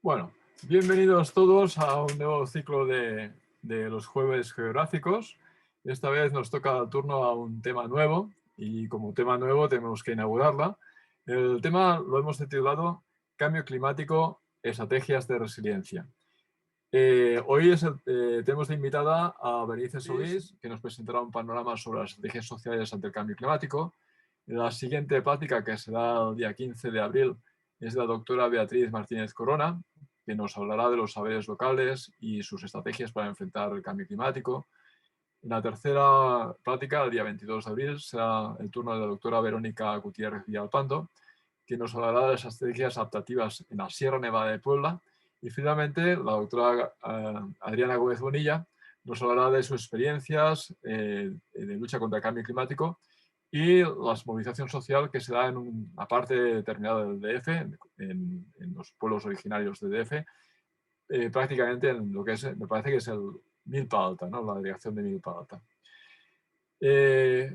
Bueno, bienvenidos todos a un nuevo ciclo de los jueves geográficos. Esta vez nos toca el turno a un tema nuevo y como tema nuevo tenemos que inaugurarla. El tema lo hemos titulado Cambio climático, estrategias de resiliencia. Hoy tenemos de invitada a Berenice Solís, que nos presentará un panorama sobre las estrategias sociales ante el cambio climático. La siguiente plática, que será el día 15 de abril, es la doctora Beatriz Martínez Corona, que nos hablará de los saberes locales y sus estrategias para enfrentar el cambio climático. En la tercera plática, el día 22 de abril, será el turno de la doctora Verónica Gutiérrez Villalpando, que nos hablará de las estrategias adaptativas en la Sierra Nevada de Puebla. Y finalmente, la doctora Adriana Gómez Bonilla nos hablará de sus experiencias de lucha contra el cambio climático y la movilización social que se da en una parte determinada del DF, en los pueblos originarios del DF, prácticamente en lo que es, me parece que es el Milpa Alta, ¿no? La delegación de Milpa Alta.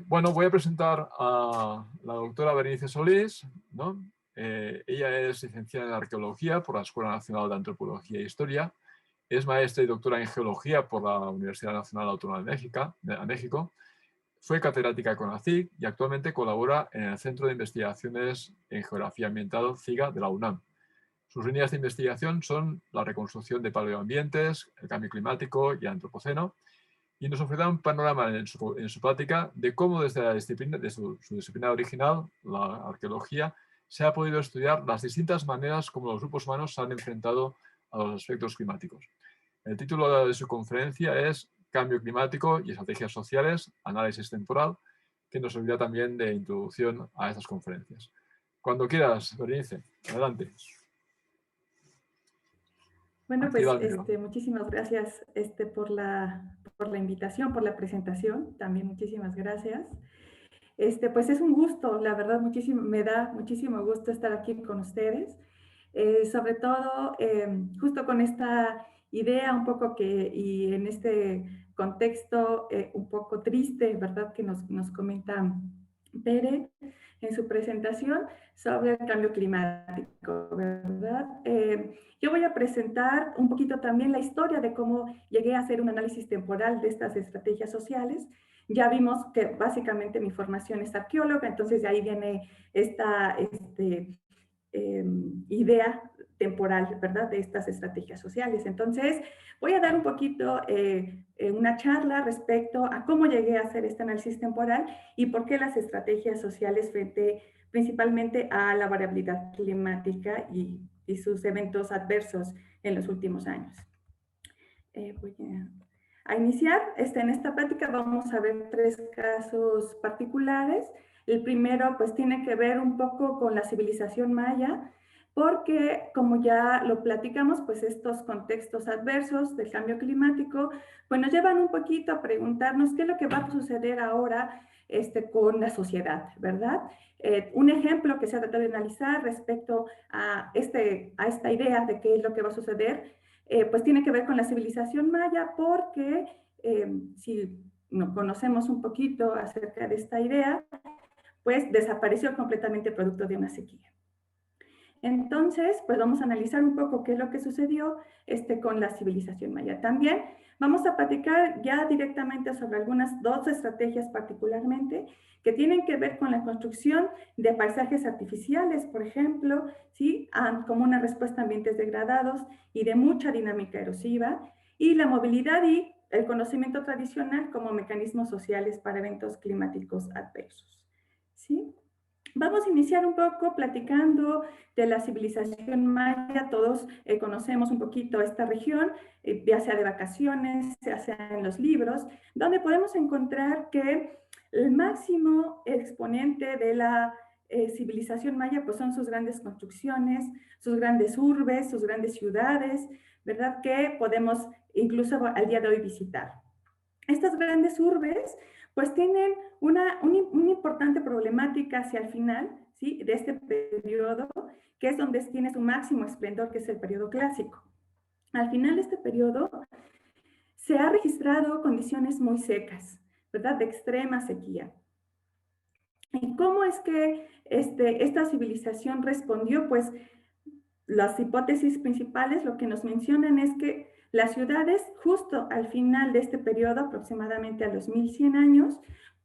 Bueno, voy a presentar a la doctora Berenice Solís, ¿no? Ella es licenciada en Arqueología por la Escuela Nacional de Antropología e Historia, es maestra y doctora en Geología por la Universidad Nacional Autónoma de México, fue catedrática con la CIG y actualmente colabora en el Centro de Investigaciones en Geografía Ambiental CIGA de la UNAM. Sus líneas de investigación son la reconstrucción de paleoambientes, el cambio climático y el antropoceno, y nos ofrecerá un panorama en su práctica de cómo desde la disciplina, de su disciplina original, la arqueología, se ha podido estudiar las distintas maneras como los grupos humanos se han enfrentado a los aspectos climáticos. El título de su conferencia es Cambio climático y estrategias sociales, análisis temporal, que nos servirá también de introducción a estas conferencias. Cuando quieras, Berenice, adelante. Bueno, pues muchísimas gracias por la invitación, por la presentación. También muchísimas gracias. Pues es un gusto, la verdad, me da muchísimo gusto estar aquí con ustedes. Sobre todo, justo con esta idea un poco y en este contexto un poco triste, ¿verdad? Que nos comenta Pere en su presentación sobre el cambio climático, ¿verdad? Yo voy a presentar un poquito también la historia de cómo llegué a hacer un análisis temporal de estas estrategias sociales. Ya vimos que básicamente mi formación es arqueóloga, entonces de ahí viene esta idea temporal, ¿verdad? De estas estrategias sociales. Entonces, voy a dar un poquito una charla respecto a cómo llegué a hacer este análisis temporal y por qué las estrategias sociales frente principalmente a la variabilidad climática y sus eventos adversos en los últimos años. Voy a iniciar. En esta práctica vamos a ver 3 casos particulares. El primero, pues, tiene que ver un poco con la civilización maya, porque, como ya lo platicamos, pues, estos contextos adversos del cambio climático, pues, nos llevan un poquito a preguntarnos qué es lo que va a suceder ahora con la sociedad, ¿verdad? Un ejemplo que se ha tratado de analizar respecto a esta idea de qué es lo que va a suceder, pues tiene que ver con la civilización maya, porque si no conocemos un poquito acerca de esta idea, pues desapareció completamente producto de una sequía. Entonces, pues vamos a analizar un poco qué es lo que sucedió con la civilización maya. También vamos a platicar ya directamente sobre algunas 2 estrategias particularmente que tienen que ver con la construcción de paisajes artificiales, por ejemplo, ¿sí? Como una respuesta a ambientes degradados y de mucha dinámica erosiva, y la movilidad y el conocimiento tradicional como mecanismos sociales para eventos climáticos adversos, ¿sí? Vamos a iniciar un poco platicando de la civilización maya. Todos conocemos un poquito esta región, ya sea de vacaciones, ya sea en los libros, donde podemos encontrar que el máximo exponente de la civilización maya pues son sus grandes construcciones, sus grandes urbes, sus grandes ciudades, ¿verdad? Que podemos incluso al día de hoy visitar. Estas grandes urbes pues tienen una importante problemática hacia el final, ¿sí? De este periodo, que es donde tiene su máximo esplendor, que es el periodo clásico. Al final de este periodo se ha registrado condiciones muy secas, ¿verdad? De extrema sequía. ¿Y cómo es que esta civilización respondió? Pues las hipótesis principales lo que nos mencionan es que las ciudades, justo al final de este periodo, aproximadamente a los 1100 años,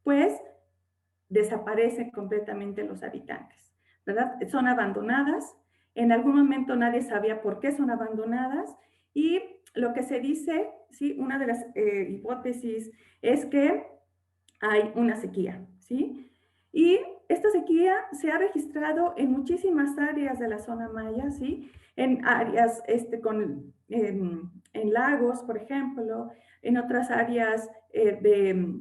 pues desaparecen completamente los habitantes, ¿verdad? Son abandonadas. En algún momento nadie sabía por qué son abandonadas y lo que se dice, ¿sí? Una de las hipótesis es que hay una sequía, ¿sí? Y esta sequía se ha registrado en muchísimas áreas de la zona maya, ¿sí? En áreas en lagos, por ejemplo, en otras áreas de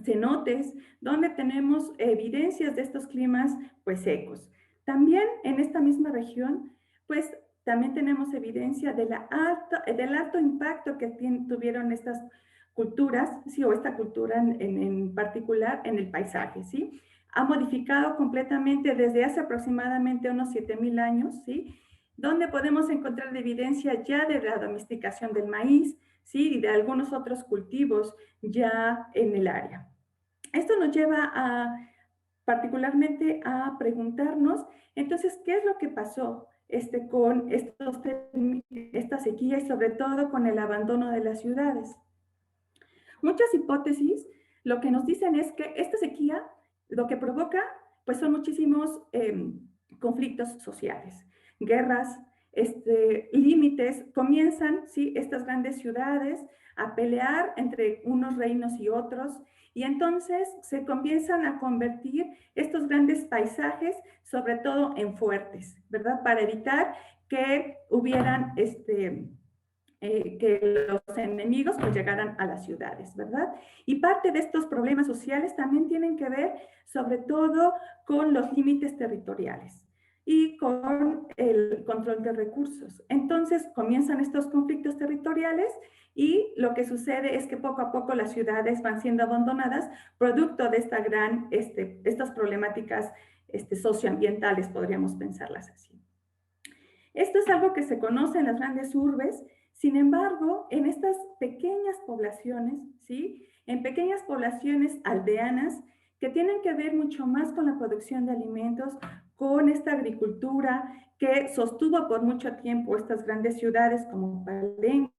cenotes, donde tenemos evidencias de estos climas pues secos. También en esta misma región, pues también tenemos evidencia de del alto impacto que tuvieron estas culturas, sí, o esta cultura en particular en el paisaje, ¿sí? Ha modificado completamente desde hace aproximadamente unos 7000 años, ¿sí? Donde podemos encontrar evidencia ya de la domesticación del maíz, ¿sí? Y de algunos otros cultivos ya en el área. Esto nos lleva particularmente a preguntarnos, entonces, ¿qué es lo que pasó con esta sequía y sobre todo con el abandono de las ciudades? Muchas hipótesis lo que nos dicen es que esta sequía lo que provoca pues son muchísimos conflictos sociales, guerras, límites, comienzan ¿sí? Estas grandes ciudades a pelear entre unos reinos y otros y entonces se comienzan a convertir estos grandes paisajes sobre todo en fuertes, ¿verdad? Para evitar que hubieran que los enemigos pues llegaran a las ciudades, ¿verdad? Y parte de estos problemas sociales también tienen que ver sobre todo con los límites territoriales y con el control de recursos. Entonces comienzan estos conflictos territoriales y lo que sucede es que poco a poco las ciudades van siendo abandonadas producto de estas problemáticas socioambientales, podríamos pensarlas así. Esto es algo que se conoce en las grandes urbes. Sin embargo, en estas pequeñas poblaciones, ¿sí? En pequeñas poblaciones aldeanas que tienen que ver mucho más con la producción de alimentos, con esta agricultura que sostuvo por mucho tiempo estas grandes ciudades como Palenque,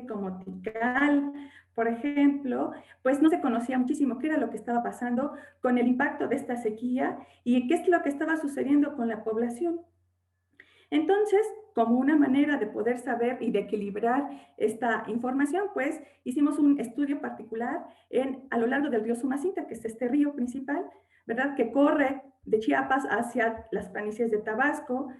como Tikal, por ejemplo, pues no se conocía muchísimo qué era lo que estaba pasando con el impacto de esta sequía y qué es lo que estaba sucediendo con la población. Entonces, como una manera de poder saber y de equilibrar esta información, pues hicimos un estudio particular a lo largo del río Sumacinta, que es este río principal, ¿verdad? Que corre de Chiapas hacia las planicies de Tabasco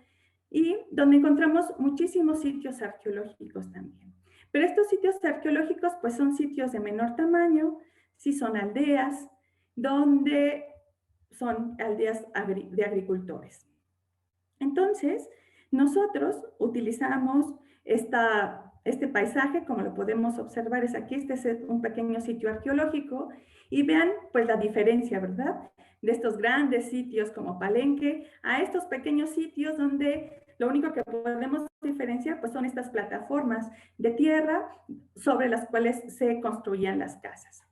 y donde encontramos muchísimos sitios arqueológicos también. Pero estos sitios arqueológicos pues son sitios de menor tamaño, sí son aldeas, donde son aldeas de agricultores. Entonces, nosotros utilizamos este paisaje, como lo podemos observar, es aquí, este es un pequeño sitio arqueológico, y vean pues la diferencia, ¿verdad? De estos grandes sitios como Palenque a estos pequeños sitios donde lo único que podemos diferenciar pues son estas plataformas de tierra sobre las cuales se construían las casas.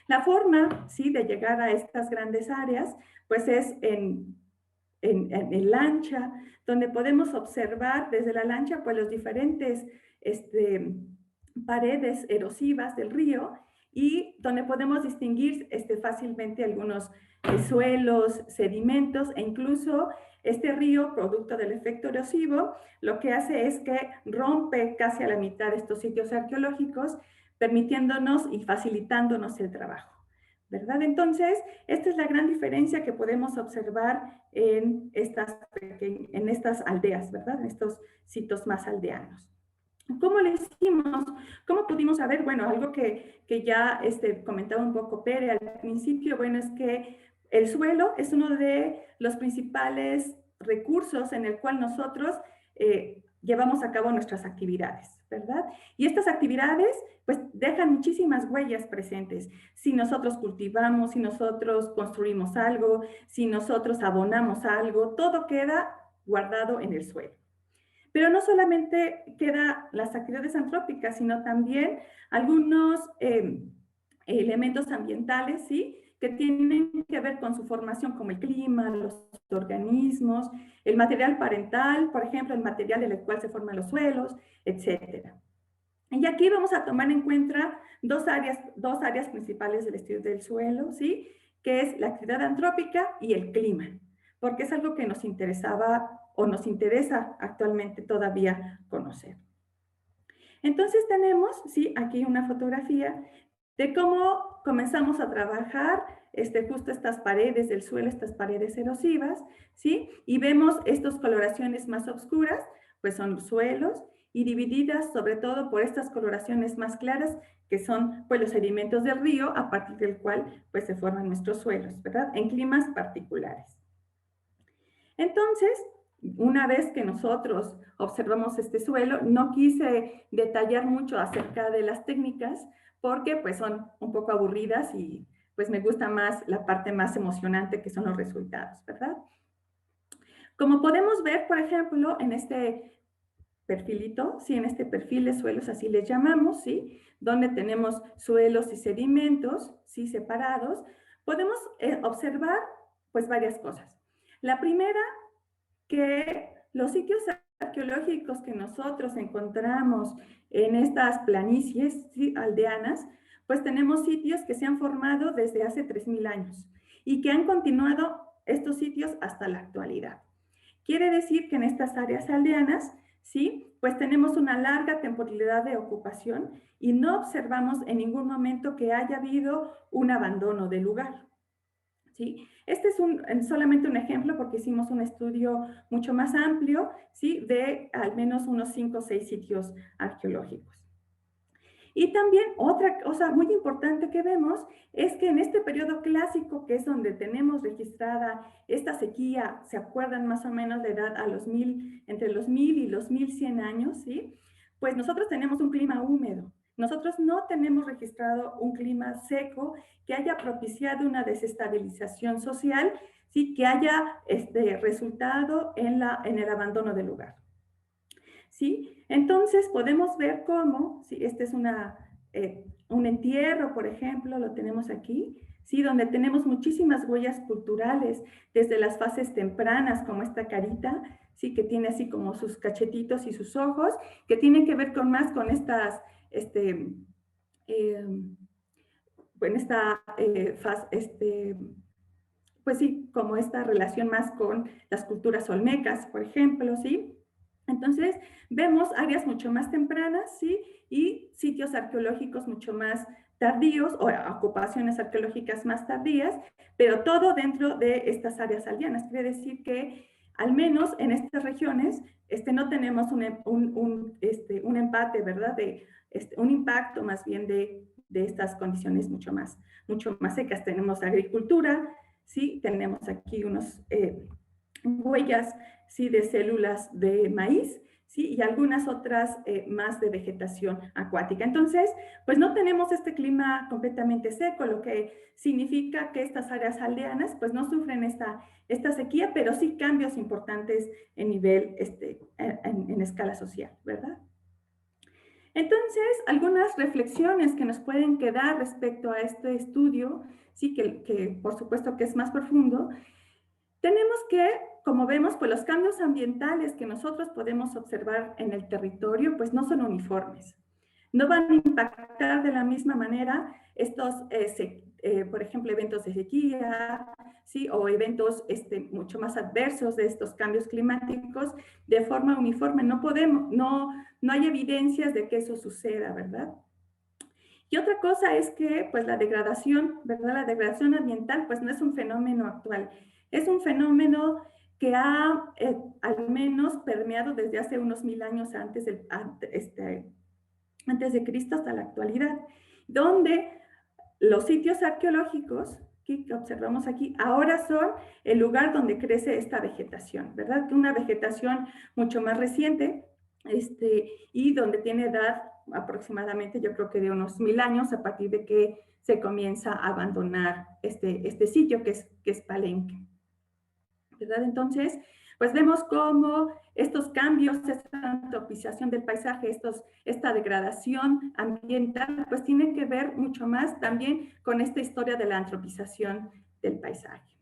La forma, ¿sí?, de llegar a estas grandes áreas pues es en lancha, donde podemos observar desde la lancha pues los diferentes paredes erosivas del río y donde podemos distinguir fácilmente algunos suelos, sedimentos e incluso este río, producto del efecto erosivo, lo que hace es que rompe casi a la mitad estos sitios arqueológicos, permitiéndonos y facilitándonos el trabajo, ¿verdad? Entonces, esta es la gran diferencia que podemos observar en estas aldeas, ¿verdad? En estos sitios más aldeanos. ¿Cómo lo hicimos? ¿Cómo pudimos saber? Bueno, algo que ya comentaba un poco Pere al principio, bueno, es que el suelo es uno de los principales recursos en el cual nosotros llevamos a cabo nuestras actividades, ¿verdad? Y estas actividades, pues, dejan muchísimas huellas presentes. Si nosotros cultivamos, si nosotros construimos algo, si nosotros abonamos algo, todo queda guardado en el suelo. Pero no solamente quedan las actividades antrópicas, sino también algunos elementos ambientales, ¿sí?, que tienen que ver con su formación, como el clima, los organismos, el material parental, por ejemplo, el material en el cual se forman los suelos, etcétera. Y aquí vamos a tomar en cuenta dos áreas principales del estudio del suelo, ¿sí? Que es la actividad antrópica y el clima, porque es algo que nos interesaba o nos interesa actualmente todavía conocer. Entonces tenemos, ¿sí? Aquí una fotografía de cómo comenzamos a trabajar justo estas paredes del suelo, estas paredes erosivas, ¿sí? Y vemos estas coloraciones más oscuras, pues son los suelos, y divididas sobre todo por estas coloraciones más claras, que son pues los sedimentos del río, a partir del cual pues se forman nuestros suelos, ¿verdad? En climas particulares. Entonces, una vez que nosotros observamos este suelo, no quise detallar mucho acerca de las técnicas, porque pues son un poco aburridas y pues me gusta más la parte más emocionante, que son los resultados, ¿verdad? Como podemos ver, por ejemplo, en este perfilito, ¿sí? En este perfil de suelos, así les llamamos, ¿sí? Donde tenemos suelos y sedimentos, ¿sí? Separados, podemos observar pues varias cosas. La primera, que los sitios arqueológicos que nosotros encontramos en estas planicies, ¿sí? Aldeanas, pues tenemos sitios que se han formado desde hace 3000 años y que han continuado estos sitios hasta la actualidad. Quiere decir que en estas áreas aldeanas, ¿sí? Pues tenemos una larga temporalidad de ocupación y no observamos en ningún momento que haya habido un abandono del lugar, ¿sí? Este es solamente un ejemplo, porque hicimos un estudio mucho más amplio, ¿sí? De al menos unos 5 o 6 sitios arqueológicos. Y también otra cosa muy importante que vemos es que en este periodo clásico, que es donde tenemos registrada esta sequía, ¿se acuerdan más o menos de edad a los entre los 1000 y los 1100 años? ¿Sí? Pues nosotros tenemos un clima húmedo. Nosotros no tenemos registrado un clima seco que haya propiciado una desestabilización social, ¿sí? Que haya resultado en el abandono del lugar. ¿Sí? Entonces podemos ver cómo, ¿sí? Este es un entierro, por ejemplo, lo tenemos aquí, ¿sí? Donde tenemos muchísimas huellas culturales, desde las fases tempranas, como esta carita, ¿sí? Que tiene así como sus cachetitos y sus ojos, que tienen que ver más con estas, pues sí, como esta relación más con las culturas olmecas, por ejemplo, ¿sí? Entonces, vemos áreas mucho más tempranas, ¿sí? Y sitios arqueológicos mucho más tardíos, o ocupaciones arqueológicas más tardías, pero todo dentro de estas áreas aldeanas. Quiere decir que, al menos en estas regiones, no tenemos un empate, ¿verdad? Un impacto más bien de estas condiciones mucho más secas. Tenemos agricultura, ¿sí? Tenemos aquí unos huellas, ¿sí? De células de maíz, ¿sí? Y algunas otras más de vegetación acuática. Entonces, pues no tenemos este clima completamente seco, lo que significa que estas áreas aldeanas pues no sufren esta sequía, pero sí cambios importantes en nivel, en escala social, ¿verdad? Entonces, algunas reflexiones que nos pueden quedar respecto a este estudio, sí, que por supuesto que es más profundo. Tenemos que, como vemos, pues los cambios ambientales que nosotros podemos observar en el territorio, pues no son uniformes. No van a impactar de la misma manera estos, por ejemplo, eventos de sequía, ¿sí? O eventos mucho más adversos de estos cambios climáticos de forma uniforme. No hay evidencias de que eso suceda, ¿verdad? Y otra cosa es que, pues, la degradación, ¿verdad? La degradación ambiental, pues, no es un fenómeno actual. Es un fenómeno que ha, al menos, permeado desde hace unos 1000 años antes de Cristo hasta la actualidad, donde los sitios arqueológicos que observamos aquí ahora son el lugar donde crece esta vegetación, ¿verdad? Una vegetación mucho más reciente, y donde tiene edad aproximadamente, yo creo que de unos 1000 años, a partir de que se comienza a abandonar este sitio que es Palenque, ¿verdad? Entonces, pues vemos cómo estos cambios, esta antropización del paisaje, esta degradación ambiental, pues tienen que ver mucho más también con esta historia de la antropización del paisaje.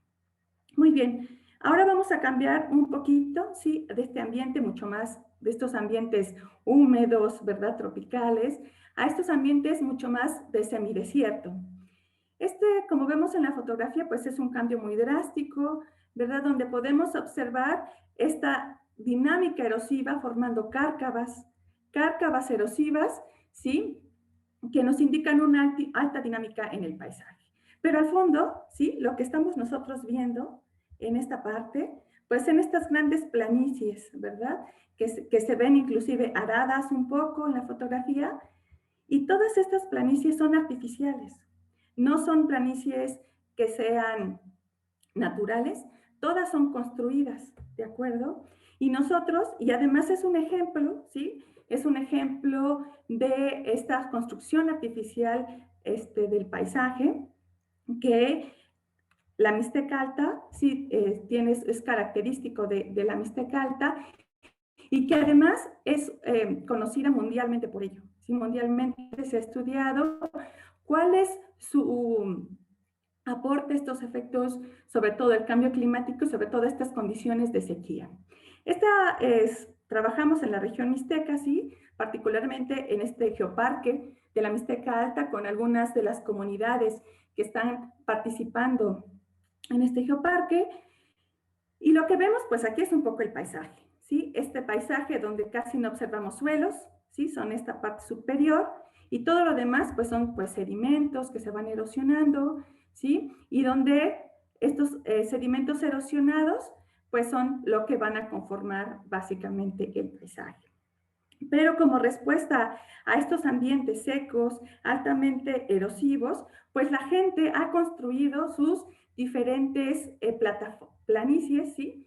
Muy bien, ahora vamos a cambiar un poquito, ¿sí?, de este ambiente, mucho más de estos ambientes húmedos, ¿verdad?, tropicales, a estos ambientes mucho más de semidesierto. Como vemos en la fotografía, pues es un cambio muy drástico, ¿verdad?, donde podemos observar esta dinámica erosiva formando cárcavas erosivas, ¿sí?, que nos indican una alta dinámica en el paisaje. Pero al fondo, ¿sí?, lo que estamos nosotros viendo en esta parte, pues en estas grandes planicies, ¿verdad?, que se ven inclusive aradas un poco en la fotografía, y todas estas planicies son artificiales. No son planicies que sean naturales, todas son construidas, ¿de acuerdo? Y nosotros, y además es un ejemplo, ¿sí?, es un ejemplo de esta construcción artificial del paisaje, que la Mixteca Alta, sí, es característico de la Mixteca Alta, y que además es conocida mundialmente por ello. ¿Sí? Mundialmente se ha estudiado cuál es su aporte a estos efectos, sobre todo el cambio climático y sobre todo estas condiciones de sequía. Trabajamos en la región Mixteca, ¿sí?, particularmente en este geoparque de la Mixteca Alta, con algunas de las comunidades que están participando en este geoparque. Y lo que vemos, pues aquí es un poco el paisaje, ¿sí? Este paisaje donde casi no observamos suelos, ¿sí? Son esta parte superior, y todo lo demás, pues son pues sedimentos que se van erosionando, ¿sí? Y donde estos sedimentos erosionados, pues son lo que van a conformar básicamente el paisaje. Pero como respuesta a estos ambientes secos, altamente erosivos, pues la gente ha construido sus diferentes planicies, ¿sí?,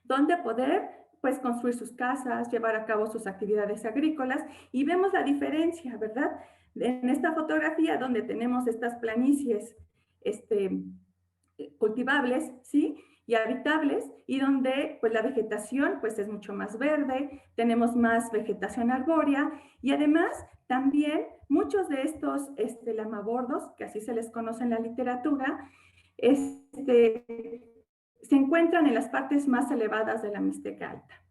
donde poder pues construir sus casas, llevar a cabo sus actividades agrícolas, y vemos la diferencia, ¿verdad? En esta fotografía donde tenemos estas planicies cultivables, ¿sí?, y habitables, y donde pues la vegetación pues es mucho más verde, tenemos más vegetación arbórea, y además también muchos de estos lamabordos, que así se les conoce en la literatura, se encuentran en las partes más elevadas de la Mixteca Alta.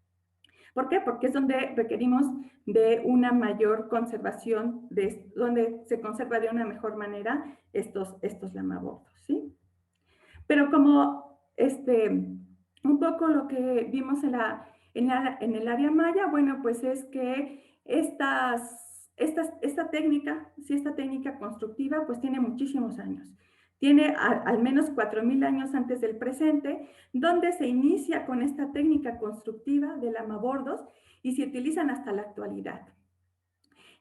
¿Por qué? Porque es donde requerimos de una mayor conservación, donde se conserva de una mejor manera estos lamabordos, ¿sí? Pero como un poco lo que vimos en el área maya, bueno, pues es que esta técnica constructiva, pues tiene muchísimos años. Tiene al menos 4,000 años antes del presente, donde se inicia con esta técnica constructiva de lamabordos y se utilizan hasta la actualidad.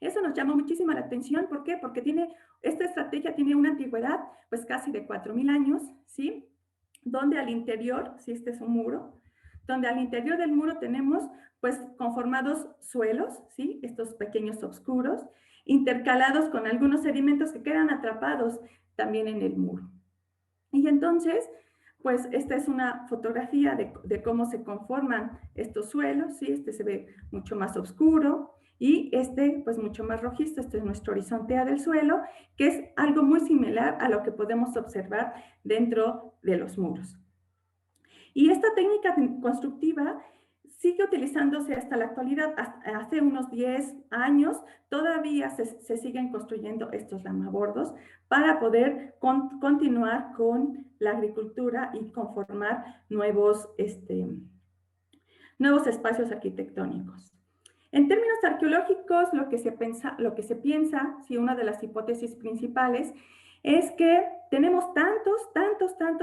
Eso nos llamó muchísimo la atención. ¿Por qué? Porque esta estrategia tiene una antigüedad, pues casi de 4,000 años, ¿sí? Donde al interior, si este es un muro, donde al interior del muro tenemos pues conformados suelos, ¿sí?, estos pequeños oscuros, intercalados con algunos sedimentos que quedan atrapados también en el muro. Y entonces, pues esta es una fotografía de cómo se conforman estos suelos, ¿sí? Este se ve mucho más oscuro, y pues mucho más rojizo. Este es nuestro horizonte A del suelo, que es algo muy similar a lo que podemos observar dentro de los muros. Y esta técnica constructiva sigue utilizándose hasta la actualidad. Hace unos 10 años todavía se siguen construyendo estos lamabordos para poder continuar con la agricultura y conformar nuevos espacios arquitectónicos. En términos arqueológicos, lo que se piensa, sí, una de las hipótesis principales, es que tenemos tantos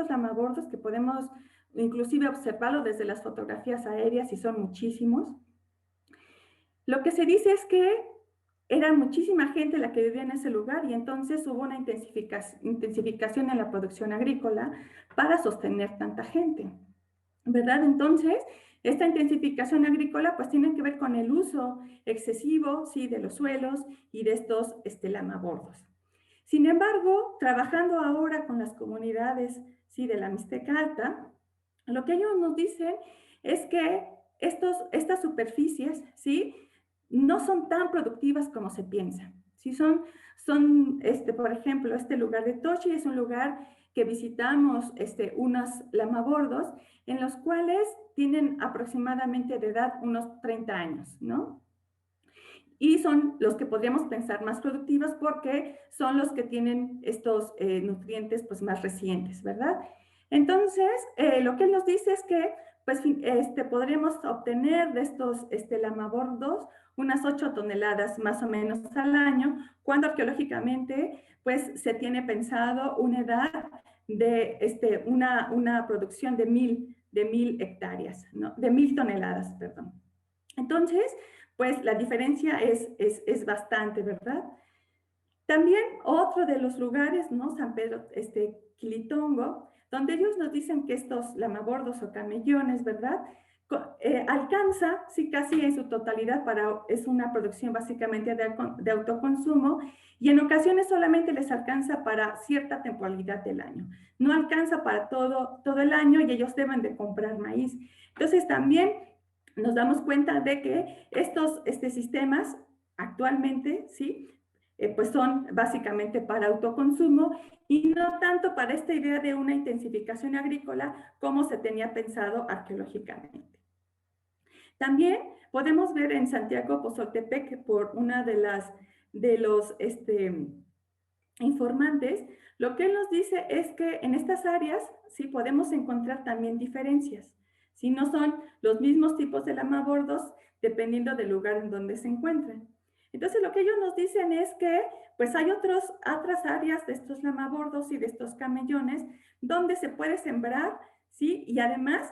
lamabordos que podemos inclusive observarlo desde las fotografías aéreas, y son muchísimos. Lo que se dice es que era muchísima gente la que vivía en ese lugar, y entonces hubo una intensificación en la producción agrícola para sostener tanta gente, ¿verdad? Entonces, esta intensificación agrícola pues tiene que ver con el uso excesivo, ¿sí?, de los suelos y de estos lamabordos. Sin embargo, trabajando ahora con las comunidades, ¿sí?, de la Mixteca Alta, lo que ellos nos dicen es que estas superficies, ¿sí?, no son tan productivas como se piensa. ¿Sí? Por ejemplo, este lugar de Tochi es un lugar que visitamos unos lamabordos en los cuales tienen aproximadamente de edad unos 30 años, ¿no? Y son los que podríamos pensar más productivos porque son los que tienen estos nutrientes pues, más recientes, ¿verdad? Entonces, lo que él nos dice es que pues, podremos obtener de estos lamabordos unas 8 toneladas más o menos al año, cuando arqueológicamente pues, se tiene pensado una edad de una producción de 1000 hectáreas, ¿no? De 1000 toneladas, perdón. Entonces, pues la diferencia es bastante, ¿verdad? También otro de los lugares, ¿no? San Pedro Quilitongo, donde ellos nos dicen que estos lamabordos o camellones, ¿verdad? Alcanza, sí, casi en su totalidad, es una producción básicamente de autoconsumo, y en ocasiones solamente les alcanza para cierta temporalidad del año. No alcanza para todo el año y ellos deben de comprar maíz. Entonces también nos damos cuenta de que estos sistemas actualmente, ¿sí?, pues son básicamente para autoconsumo y no tanto para esta idea de una intensificación agrícola como se tenía pensado arqueológicamente. También podemos ver en Santiago Pozoltepec, por una de los informantes, lo que él nos dice es que en estas áreas sí podemos encontrar también diferencias. Si no son los mismos tipos de lamabordos dependiendo del lugar en donde se encuentran. Entonces, lo que ellos nos dicen es que pues hay otras áreas de estos lamabordos y de estos camellones donde se puede sembrar, ¿sí? Y además,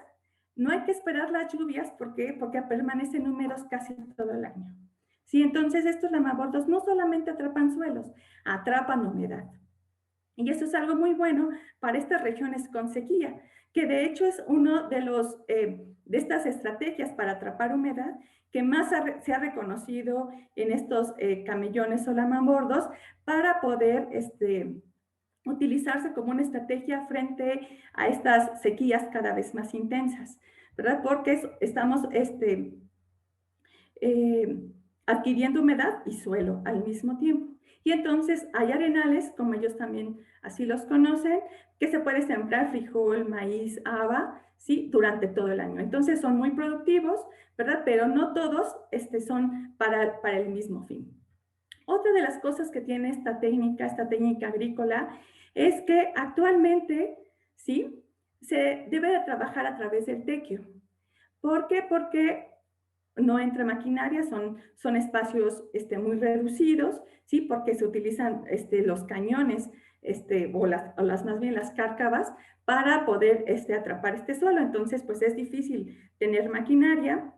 no hay que esperar las lluvias, ¿por qué? Porque permanecen húmedos casi todo el año. ¿Sí? Entonces, estos lamabordos no solamente atrapan suelos, atrapan humedad. Y eso es algo muy bueno para estas regiones con sequía, que de hecho es uno de estas estrategias para atrapar humedad que más se ha reconocido en estos camellones o lamabordos para poder utilizarse como una estrategia frente a estas sequías cada vez más intensas, ¿verdad? Porque estamos adquiriendo humedad y suelo al mismo tiempo. Y entonces hay arenales, como ellos también así los conocen, que se puede sembrar frijol, maíz, haba, ¿sí? Durante todo el año. Entonces son muy productivos, ¿verdad? Pero no todos son para el mismo fin. Otra de las cosas que tiene esta técnica agrícola, es que actualmente, ¿sí?, se debe de trabajar a través del tequio. ¿Por qué? Porque no entra maquinaria, son espacios muy reducidos, ¿sí? Porque se utilizan los cañones más bien las cárcavas para poder atrapar este suelo. Entonces, pues es difícil tener maquinaria.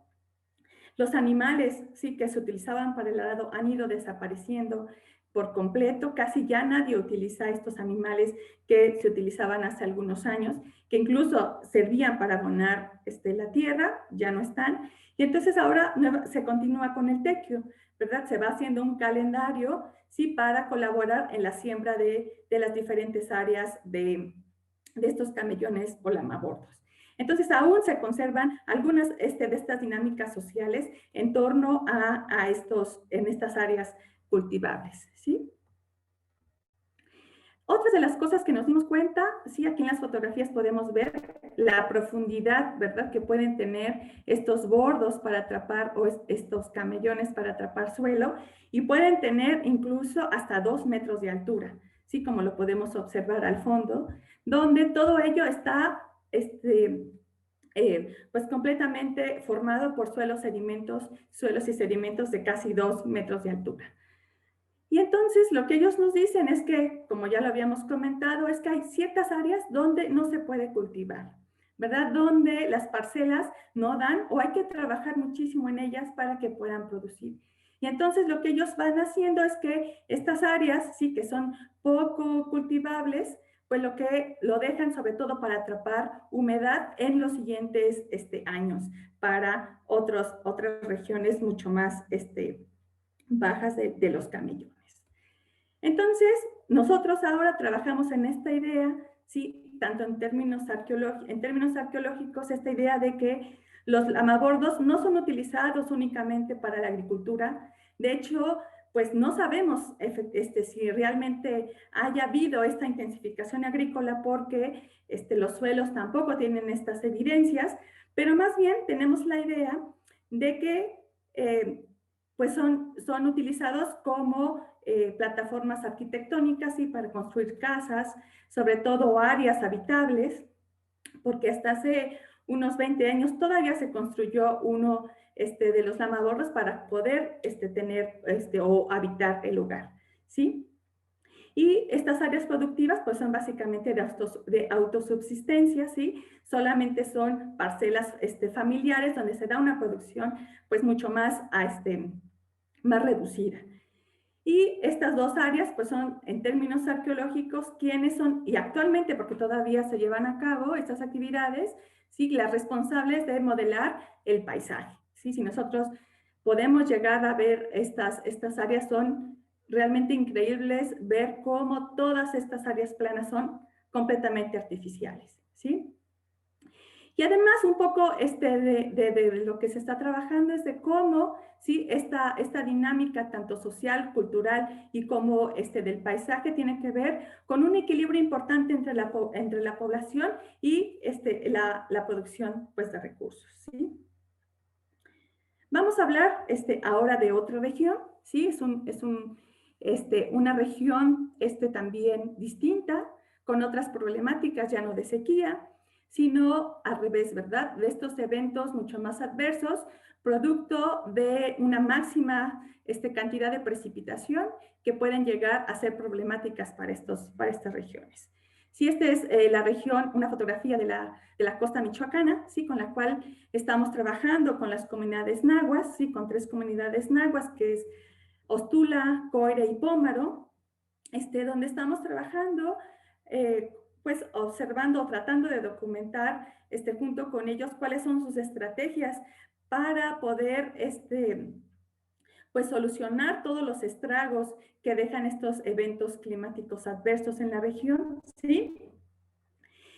Los animales, sí, que se utilizaban para el arado han ido desapareciendo por completo. Casi ya nadie utiliza estos animales que se utilizaban hace algunos años, que incluso servían para abonar la tierra, ya no están. Y entonces ahora se continúa con el tequio, ¿verdad? Se va haciendo un calendario, sí, para colaborar en la siembra de las diferentes áreas de estos camellones o lamabordos. Entonces, aún se conservan algunas de estas dinámicas sociales en torno en estas áreas cultivables, ¿sí? Otra de las cosas que nos dimos cuenta, sí, aquí en las fotografías podemos ver la profundidad, ¿verdad?, que pueden tener estos bordos para atrapar, o estos camellones para atrapar suelo, y pueden tener incluso hasta 2 metros de altura, ¿sí?, como lo podemos observar al fondo, donde todo ello está pues completamente formado por suelos y sedimentos de casi 2 metros de altura. Y entonces lo que ellos nos dicen es que, como ya lo habíamos comentado, es que hay ciertas áreas donde no se puede cultivar, ¿verdad? Donde las parcelas no dan, o hay que trabajar muchísimo en ellas para que puedan producir. Y entonces lo que ellos van haciendo es que estas áreas, sí, que son poco cultivables, pues lo dejan sobre todo para atrapar humedad en los siguientes años, para otras regiones mucho más bajas de los camellones. Entonces, nosotros ahora trabajamos en esta idea, ¿sí?, tanto en términos arqueológicos, esta idea de que Los lamabordos no son utilizados únicamente para la agricultura. De hecho, pues no sabemos si realmente haya habido esta intensificación agrícola porque los suelos tampoco tienen estas evidencias, pero más bien tenemos la idea de que pues son utilizados como plataformas arquitectónicas y para construir casas, sobre todo áreas habitables, porque hasta hace unos 20 años todavía se construyó uno de los lamabordos para poder tener o habitar el lugar, ¿sí? Y estas áreas productivas pues son básicamente de autosubsistencia, ¿sí? Solamente son parcelas familiares donde se da una producción pues mucho más, más reducida. Y estas dos áreas, pues son, en términos arqueológicos, quiénes son, y actualmente, porque todavía se llevan a cabo estas actividades, ¿sí? Las responsables de modelar el paisaje, ¿sí? Si nosotros podemos llegar a ver estas áreas, son realmente increíbles ver cómo todas estas áreas planas son completamente artificiales, ¿sí? Y además un poco de lo que se está trabajando es de cómo, ¿sí? esta dinámica tanto social, cultural y como del paisaje tiene que ver con un equilibrio importante entre la población y la producción pues, de recursos, ¿sí? Vamos a hablar ahora de otra región, ¿sí? Una región también distinta, con otras problemáticas, ya no de sequía, sino al revés, ¿verdad? De estos eventos mucho más adversos, producto de una máxima cantidad de precipitación que pueden llegar a ser problemáticas para estas regiones. Sí, esta es la región, una fotografía de la costa michoacana, ¿sí? Con la cual estamos trabajando con las comunidades nahuas, ¿sí? Con 3 comunidades nahuas, que es Ostula, Coire y Pómaro, donde estamos trabajando, pues observando o tratando de documentar junto con ellos cuáles son sus estrategias para poder pues solucionar todos los estragos que dejan estos eventos climáticos adversos en la región, ¿sí?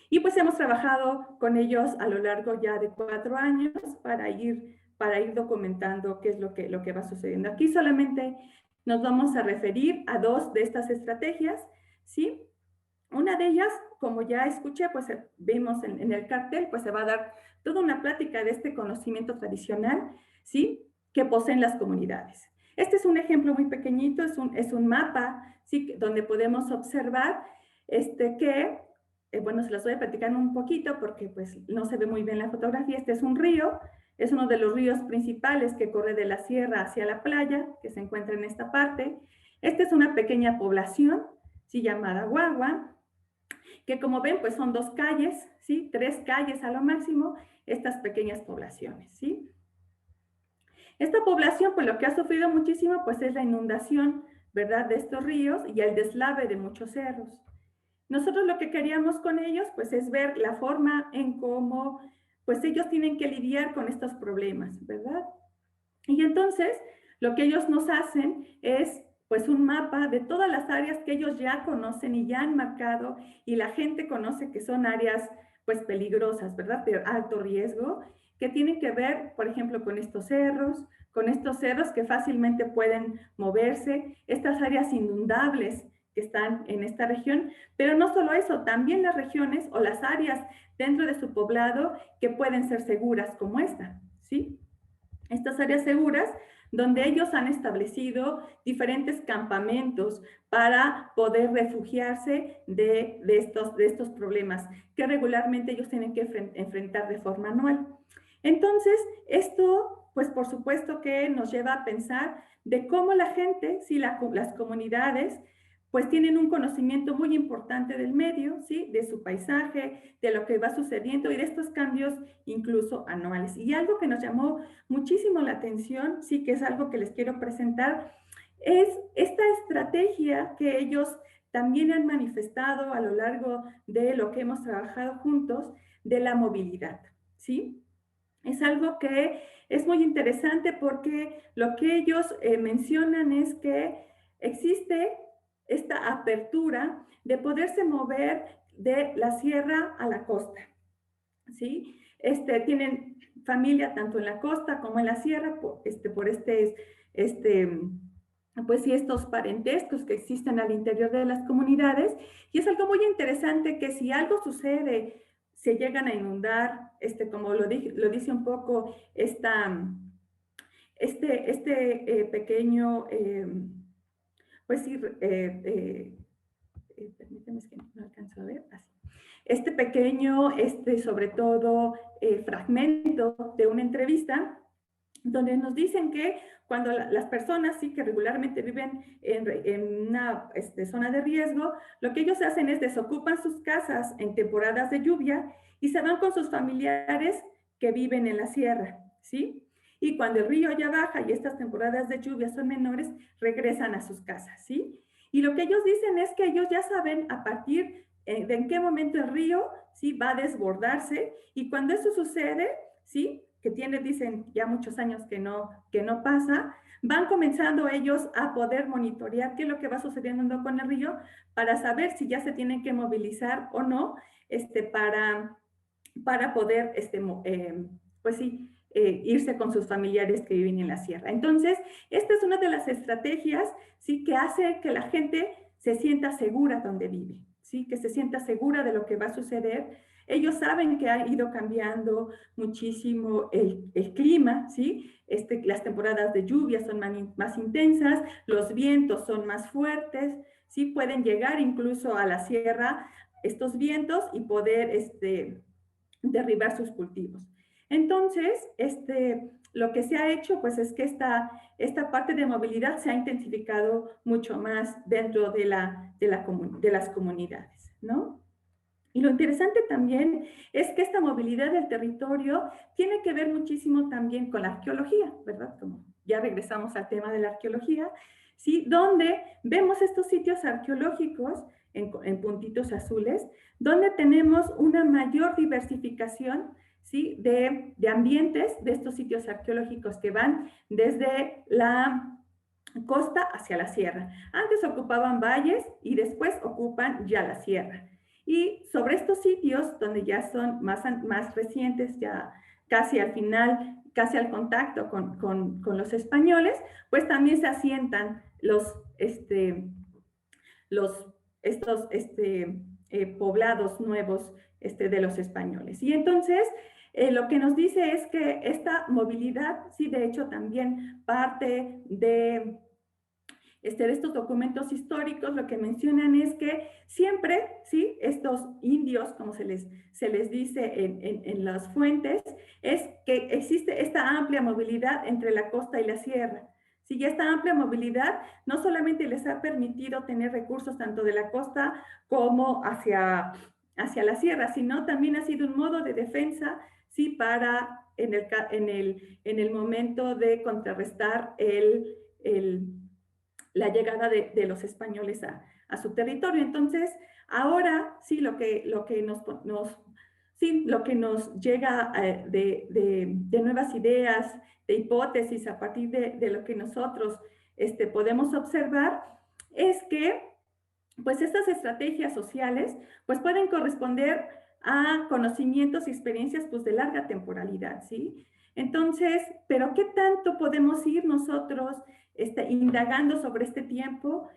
Y pues hemos trabajado con ellos a lo largo ya de 4 años para ir documentando qué es lo que va sucediendo. Aquí solamente nos vamos a referir a 2 de estas estrategias, ¿sí? Una de ellas, como ya escuché, pues vimos en el cartel, pues se va a dar toda una plática de este conocimiento tradicional, ¿sí? Que poseen las comunidades. Este es un ejemplo muy pequeñito, es un mapa, ¿sí? Donde podemos observar bueno, se los voy a platicar un poquito porque pues no se ve muy bien la fotografía. Este es un río, es uno de los ríos principales que corre de la sierra hacia la playa, que se encuentra en esta parte. Esta es una pequeña población, ¿sí? Llamada Guagua, que como ven, pues son 2 calles, ¿sí? 3 calles a lo máximo, estas pequeñas poblaciones, ¿sí? Esta población, pues lo que ha sufrido muchísimo, pues es la inundación, ¿verdad? De estos ríos y el deslave de muchos cerros. Nosotros lo que queríamos con ellos, pues es ver la forma en cómo, pues ellos tienen que lidiar con estos problemas, ¿verdad? Y entonces, lo que ellos nos hacen es pues un mapa de todas las áreas que ellos ya conocen y ya han marcado y la gente conoce que son áreas pues peligrosas, ¿verdad? De alto riesgo, que tienen que ver, por ejemplo, con estos cerros que fácilmente pueden moverse, estas áreas inundables que están en esta región, pero no solo eso, también las regiones o las áreas dentro de su poblado que pueden ser seguras como esta, ¿sí? Estas áreas seguras donde ellos han establecido diferentes campamentos para poder refugiarse de estos problemas que regularmente ellos tienen que enfrentar de forma anual. Entonces, esto, pues por supuesto que nos lleva a pensar de cómo la gente, sí, las comunidades, pues tienen un conocimiento muy importante del medio, ¿sí? De su paisaje, de lo que va sucediendo y de estos cambios incluso anuales. Y algo que nos llamó muchísimo la atención, sí, que es algo que les quiero presentar, es esta estrategia que ellos también han manifestado a lo largo de lo que hemos trabajado juntos, de la movilidad, ¿sí? Es algo que es muy interesante porque lo que ellos mencionan es que existe esta apertura de poderse mover de la sierra a la costa, ¿sí? Tienen familia tanto en la costa como en la sierra, pues sí, estos parentescos que existen al interior de las comunidades. Y es algo muy interesante que si algo sucede, se llegan a inundar, como lo dice un poco pequeño, pues sí, permíteme, es que no alcanzo a ver, así. Este pequeño, sobre todo, fragmento de una entrevista, donde nos dicen que cuando las personas sí que regularmente viven en una zona de riesgo, lo que ellos hacen es desocupan sus casas en temporadas de lluvia y se van con sus familiares que viven en la sierra, ¿sí? Y cuando el río ya baja y estas temporadas de lluvia son menores, regresan a sus casas, ¿sí? Y lo que ellos dicen es que ellos ya saben a partir de en qué momento el río, ¿sí?, va a desbordarse, y cuando eso sucede, ¿sí?, que dicen ya muchos años que no pasa, van comenzando ellos a poder monitorear qué es lo que va sucediendo con el río para saber si ya se tienen que movilizar o no, para poder, pues sí, irse con sus familiares que viven en la sierra. Entonces, esta es una de las estrategias, ¿sí?, que hace que la gente se sienta segura donde vive, ¿sí?, que se sienta segura de lo que va a suceder. Ellos saben que ha ido cambiando muchísimo el clima, ¿sí? Las temporadas de lluvia son más intensas, los vientos son más fuertes, ¿sí? Pueden llegar incluso a la sierra estos vientos y poder derribar sus cultivos. Entonces, lo que se ha hecho, pues, es que esta parte de movilidad se ha intensificado mucho más dentro de las comunidades, ¿no? Y lo interesante también es que esta movilidad del territorio tiene que ver muchísimo también con la arqueología, ¿verdad? Como ya regresamos al tema de la arqueología, ¿sí? Donde vemos estos sitios arqueológicos en puntitos azules, donde tenemos una mayor diversificación, ¿sí?, de ambientes de estos sitios arqueológicos que van desde la costa hacia la sierra. Antes ocupaban valles y después ocupan ya la sierra. Y sobre estos sitios, donde ya son más recientes, ya casi al final, casi al contacto con los españoles, pues también se asientan estos poblados nuevos de los españoles. Y entonces, lo que nos dice es que esta movilidad, sí, de hecho, también parte de estos documentos históricos, lo que mencionan es que siempre, ¿sí?, estos indios, como se les dice en las fuentes, es que existe esta amplia movilidad entre la costa y la sierra. Sí, y esta amplia movilidad no solamente les ha permitido tener recursos tanto de la costa como hacia la sierra, sino también ha sido un modo de defensa, sí, para en el momento de contrarrestar la llegada de los españoles a su territorio. Entonces, ahora sí, lo que nos llega de nuevas ideas, de hipótesis a partir de lo que nosotros podemos observar, es que pues estas estrategias sociales pues pueden corresponder a conocimientos y experiencias pues de larga temporalidad, ¿sí? Entonces, ¿pero qué tanto podemos ir nosotros indagando sobre este tiempo?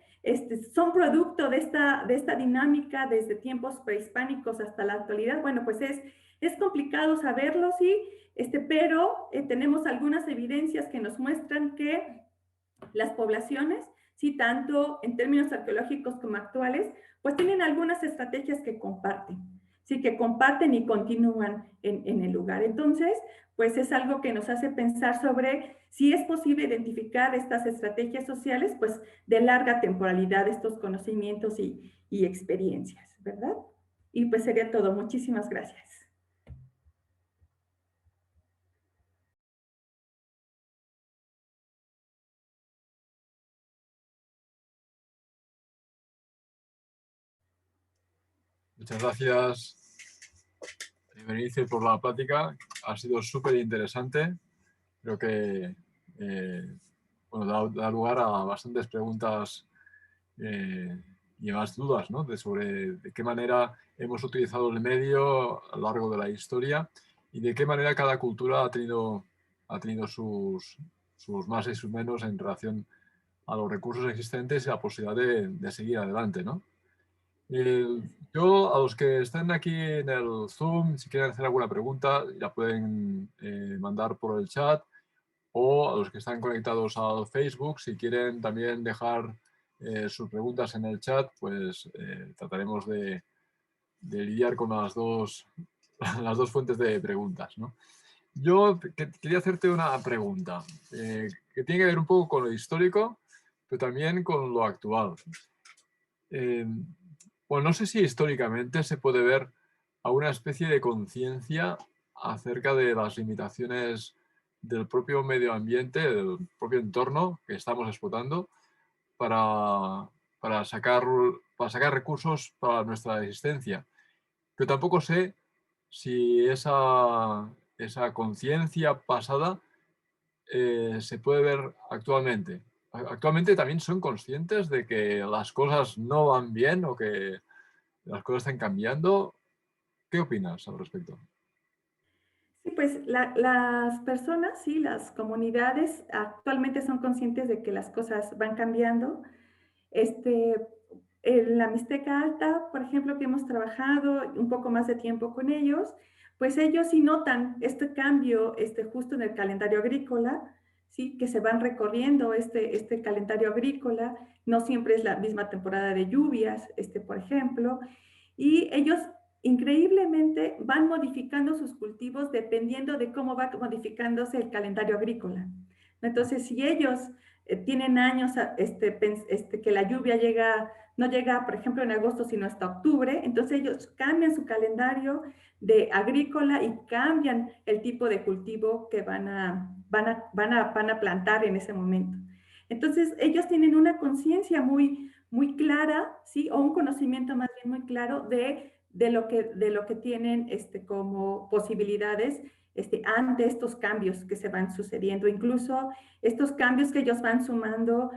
¿Son producto de esta dinámica desde tiempos prehispánicos hasta la actualidad? Bueno, pues es complicado saberlo, sí, pero tenemos algunas evidencias que nos muestran que las poblaciones, sí, tanto en términos arqueológicos como actuales, pues tienen algunas estrategias que comparten. Sí, que comparten y continúan en el lugar. Entonces, pues es algo que nos hace pensar sobre si es posible identificar estas estrategias sociales, pues de larga temporalidad, estos conocimientos y experiencias, ¿verdad? Y pues sería todo. Muchísimas gracias. Muchas gracias, Berenice, por la plática. Ha sido súper interesante. Creo que da lugar a bastantes preguntas y más dudas, ¿no?, sobre de qué manera hemos utilizado el medio a lo largo de la historia y de qué manera cada cultura ha tenido sus más y sus menos en relación a los recursos existentes y la posibilidad de seguir adelante, ¿no? Yo, a los que estén aquí en el Zoom, si quieren hacer alguna pregunta, la pueden mandar por el chat, o a los que están conectados a Facebook, si quieren también dejar sus preguntas en el chat, pues trataremos de lidiar con las dos fuentes de preguntas, ¿no? Yo quería hacerte una pregunta que tiene que ver un poco con lo histórico, pero también con lo actual. Bueno, no sé si históricamente se puede ver a una especie de conciencia acerca de las limitaciones del propio medio ambiente, del propio entorno que estamos explotando para, para sacar, para sacar recursos para nuestra existencia. Pero tampoco sé si esa conciencia pasada se puede ver actualmente. Actualmente también son conscientes de que las cosas no van bien o que las cosas están cambiando. ¿Qué opinas al respecto? Sí, pues las personas, sí, las comunidades actualmente son conscientes de que las cosas van cambiando. Este, en la Mixteca Alta, por ejemplo, que hemos trabajado un poco más de tiempo con ellos, pues ellos sí notan este cambio justo en el calendario agrícola, ¿sí? Que se van recorriendo este calendario agrícola, no siempre es la misma temporada de lluvias, por ejemplo, y ellos increíblemente van modificando sus cultivos dependiendo de cómo va modificándose el calendario agrícola. Entonces, si ellos tienen años que la lluvia no llega, por ejemplo, en agosto, sino hasta octubre, entonces ellos cambian su calendario de agrícola y cambian el tipo de cultivo que van a plantar en ese momento. Entonces, ellos tienen una conciencia muy clara, ¿sí? O un conocimiento más bien muy claro de lo que tienen como posibilidades ante estos cambios que se van sucediendo. Incluso estos cambios que ellos van sumando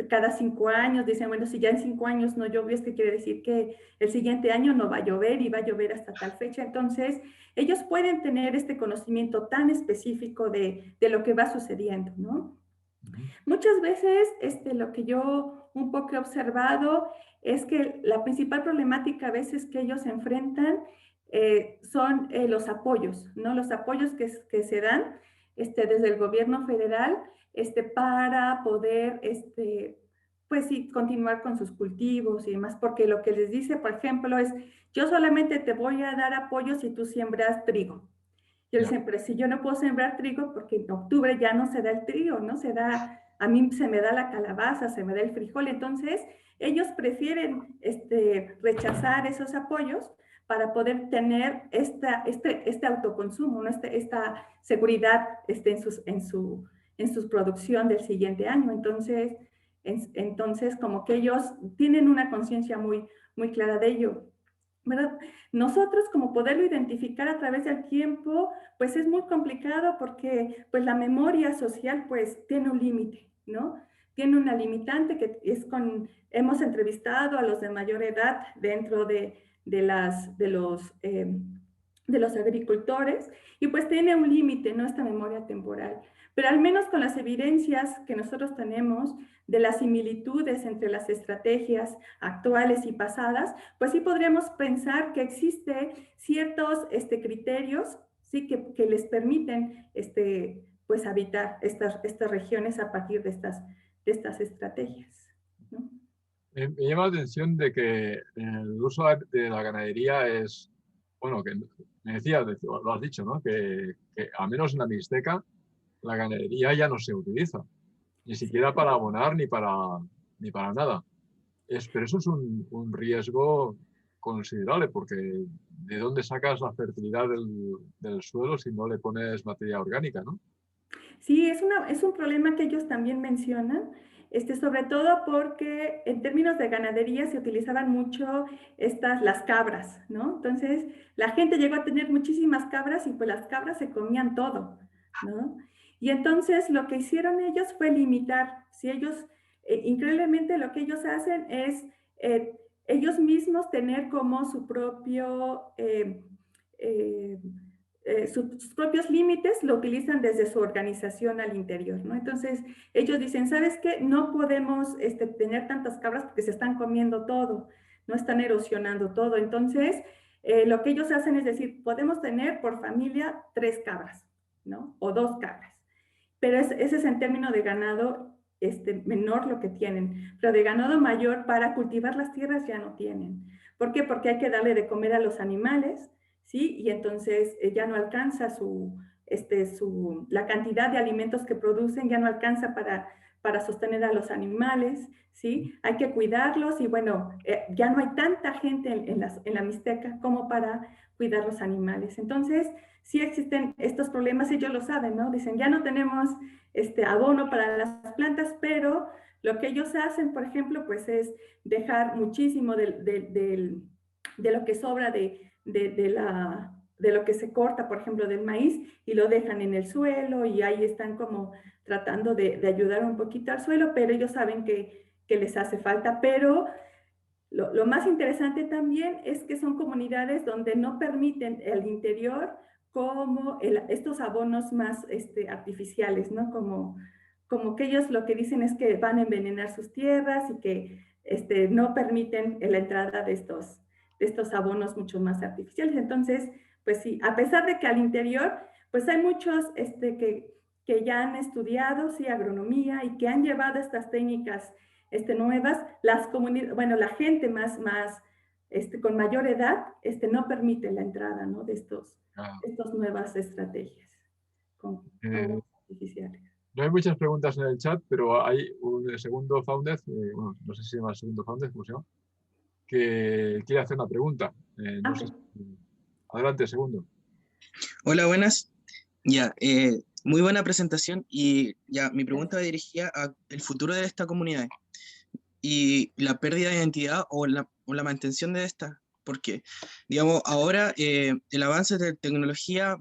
cada 5 años, dicen, bueno, si ya en 5 años no llovió, es que quiere decir que el siguiente año no va a llover y va a llover hasta tal fecha. Entonces, ellos pueden tener este conocimiento tan específico de lo que va sucediendo, ¿no? Muchas veces lo que yo un poco he observado es que la principal problemática a veces que ellos enfrentan son los apoyos, ¿no? Los apoyos que se dan desde el gobierno federal para poder, pues sí, continuar con sus cultivos y demás, porque lo que les dice, por ejemplo, es, yo solamente te voy a dar apoyo si tú siembras trigo. Yo Ya. siempre, si yo no puedo sembrar trigo, porque en octubre ya no se da el trigo, ¿no? A mí se me da la calabaza, se me da el frijol, entonces ellos prefieren rechazar esos apoyos para poder tener este autoconsumo, ¿no? Esta seguridad en su producción del siguiente año. Entonces, como que ellos tienen una conciencia muy clara de ello. ¿Verdad? Nosotros como poderlo identificar a través del tiempo, pues es muy complicado porque pues la memoria social pues tiene un límite, ¿no? Tiene una limitante que es hemos entrevistado a los de mayor edad dentro de los agricultores y pues tiene un límite, ¿no? Esta memoria temporal. Pero al menos con las evidencias que nosotros tenemos de las similitudes entre las estrategias actuales y pasadas, pues sí podríamos pensar que existe ciertos criterios, ¿sí? que les permiten pues habitar estas regiones a partir de estas estrategias, ¿no? Me llama la atención de que el uso de la ganadería es, bueno, que me decías, lo has dicho, ¿no? Que al menos en la Mixteca la ganadería ya no se utiliza, ni Sí, siquiera para abonar ni para nada. Pero eso es un riesgo considerable, porque ¿de dónde sacas la fertilidad del suelo si no le pones materia orgánica, ¿no? sí, es un problema que ellos también mencionan, sobre todo porque en términos de ganadería se utilizaban mucho las cabras, ¿no? Entonces, la gente llegó a tener muchísimas cabras y pues las cabras se comían todo, ¿no? Y entonces lo que hicieron ellos fue limitar, si ellos, increíblemente lo que ellos hacen es ellos mismos tener como su propio... sus propios límites lo utilizan desde su organización al interior, ¿no? Entonces, ellos dicen, ¿sabes qué? No podemos tener tantas cabras porque se están comiendo todo, no están erosionando todo. Entonces, lo que ellos hacen es decir, podemos tener por familia 3 cabras, ¿no? O 2 cabras. Pero ese es en términos de ganado menor lo que tienen. Pero de ganado mayor, para cultivar las tierras ya no tienen. ¿Por qué? Porque hay que darle de comer a los animales, ¿sí? Y entonces ya no alcanza la cantidad de alimentos que producen, ya no alcanza para sostener a los animales, ¿sí? Hay que cuidarlos y bueno, ya no hay tanta gente en la Mixteca como para cuidar los animales. Entonces, sí existen estos problemas, ellos lo saben, ¿no? Dicen, ya no tenemos abono para las plantas, pero lo que ellos hacen, por ejemplo, pues es dejar muchísimo de lo que sobra de lo que se corta, por ejemplo, del maíz, y lo dejan en el suelo, y ahí están como tratando de ayudar un poquito al suelo, pero ellos saben que les hace falta. Pero lo más interesante también es que son comunidades donde no permiten el interior como estos abonos más artificiales, ¿no? Como que ellos lo que dicen es que van a envenenar sus tierras y que no permiten la entrada de estos abonos mucho más artificiales. Entonces, pues sí, a pesar de que al interior, pues hay muchos que ya han estudiado, sí, agronomía y que han llevado estas técnicas nuevas, las comunidades, bueno, la gente más con mayor edad, no permite la entrada, ¿no? De Ah, estas nuevas estrategias con eh, abonos artificiales. no hay muchas preguntas en el chat, pero hay un segundo founder, bueno, no sé si se llama segundo founder, ¿cómo se llama? Que quiere hacer una pregunta. No sé Ok, adelante, segundo. Hola, buenas. Ya, muy buena presentación y ya, mi pregunta va gracias. dirigida a el futuro de esta comunidad y la pérdida de identidad o la mantención de esta, porque, digamos, ahora el avance de tecnología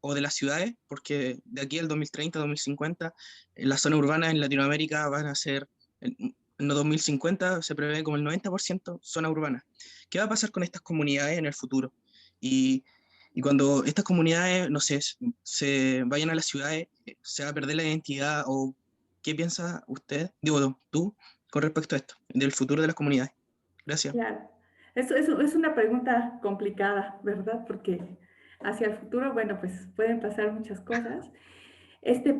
o de las ciudades, porque de aquí al 2030, 2050, las zonas urbanas en Latinoamérica van a ser, en los 2050 se prevé como el 90% zona urbana. ¿Qué va a pasar con estas comunidades en el futuro? Y, y cuando estas comunidades, no sé, se vayan a las ciudades, ¿se va a perder la identidad o qué piensa usted, digo, tú, con respecto a esto, del futuro de las comunidades? Gracias. Claro. Es una pregunta complicada, ¿verdad? Porque hacia el futuro, bueno, pues pueden pasar muchas cosas.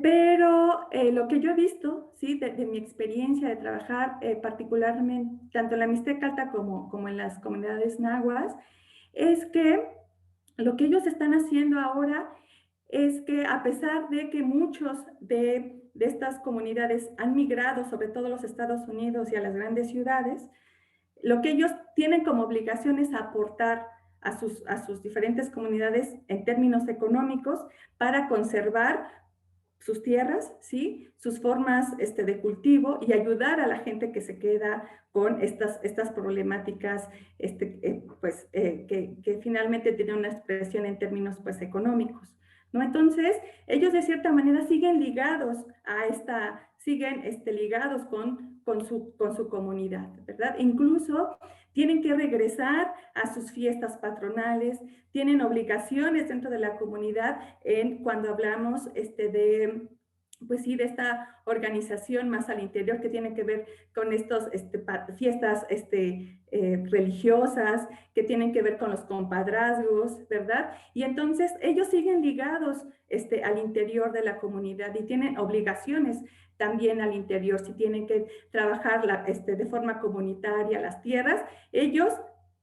Pero lo que yo he visto, ¿sí? De mi experiencia de trabajar particularmente tanto en la Mixteca Alta como en las comunidades nahuas, es que lo que ellos están haciendo ahora es que a pesar de que muchos de estas comunidades han migrado, sobre todo a los Estados Unidos y a las grandes ciudades, lo que ellos tienen como obligación es aportar a sus diferentes comunidades en términos económicos para conservar sus tierras, ¿sí? Sus formas de cultivo y ayudar a la gente que se queda con estas problemáticas que finalmente tienen una expresión en términos pues, económicos, ¿no? Entonces, ellos de cierta manera siguen ligados siguen ligados con su comunidad, ¿verdad? Incluso tienen que regresar a sus fiestas patronales, tienen obligaciones dentro de la comunidad cuando hablamos pues sí, de esta organización más al interior que tiene que ver con estas fiestas religiosas, que tienen que ver con los compadrazgos, ¿verdad? Y entonces ellos siguen ligados al interior de la comunidad y tienen obligaciones también al interior, si tienen que trabajar de forma comunitaria las tierras, ellos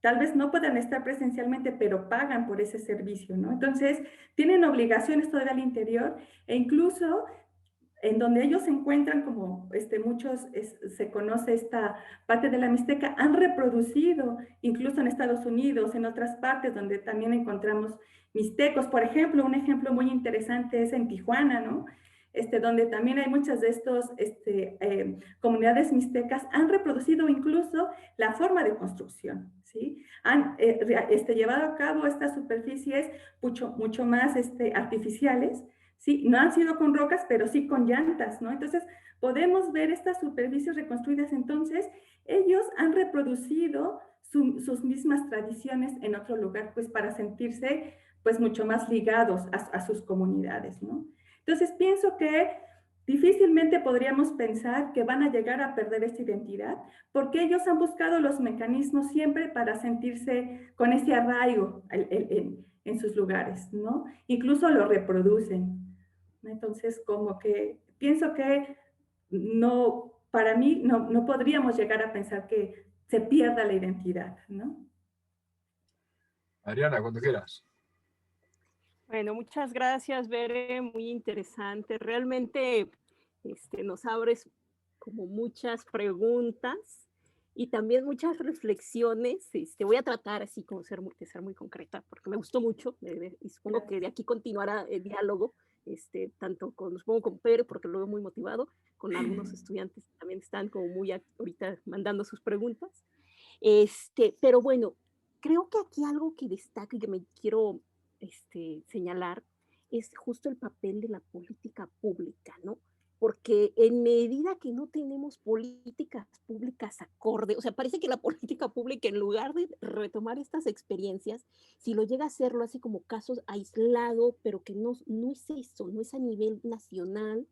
tal vez no puedan estar presencialmente, pero pagan por ese servicio, ¿no? Entonces, tienen obligaciones todavía al interior e incluso en donde ellos se encuentran, como muchos se conoce esta parte de la Mixteca, han reproducido, incluso en Estados Unidos, en otras partes donde también encontramos mixtecos. Por ejemplo, un ejemplo muy interesante es en Tijuana, ¿no? Donde también hay muchas de estas comunidades mixtecas, han reproducido incluso la forma de construcción, ¿sí? Han llevado a cabo estas superficies mucho más artificiales, ¿sí? No han sido con rocas, pero sí con llantas, ¿no? Entonces, podemos ver estas superficies reconstruidas. Entonces, ellos han reproducido sus mismas tradiciones en otro lugar, pues para sentirse pues mucho más ligados a sus comunidades, ¿no? Entonces pienso que difícilmente podríamos pensar que van a llegar a perder esta identidad, porque ellos han buscado los mecanismos siempre para sentirse con ese arraigo en sus lugares, ¿no? Incluso lo reproducen. Entonces, como que pienso que no, para mí no podríamos llegar a pensar que se pierda la identidad, ¿no? Adriana, cuando quieras. Bueno, muchas gracias, Bere, muy interesante. Realmente nos abres como muchas preguntas y también muchas reflexiones. Voy a tratar así como de ser muy concreta, porque me gustó mucho y supongo que de aquí continuará el diálogo, tanto supongo con Pere, porque lo veo muy motivado, con algunos estudiantes que también están como muy ahorita mandando sus preguntas. Pero bueno, creo que aquí algo que destaca y que me quiero señalar es justo el papel de la política pública, ¿no? Porque en medida que no tenemos políticas públicas acorde, o sea, parece que la política pública, en lugar de retomar estas experiencias, si lo llega a hacer, lo hace como casos aislados, pero que no es eso, no es a nivel nacional,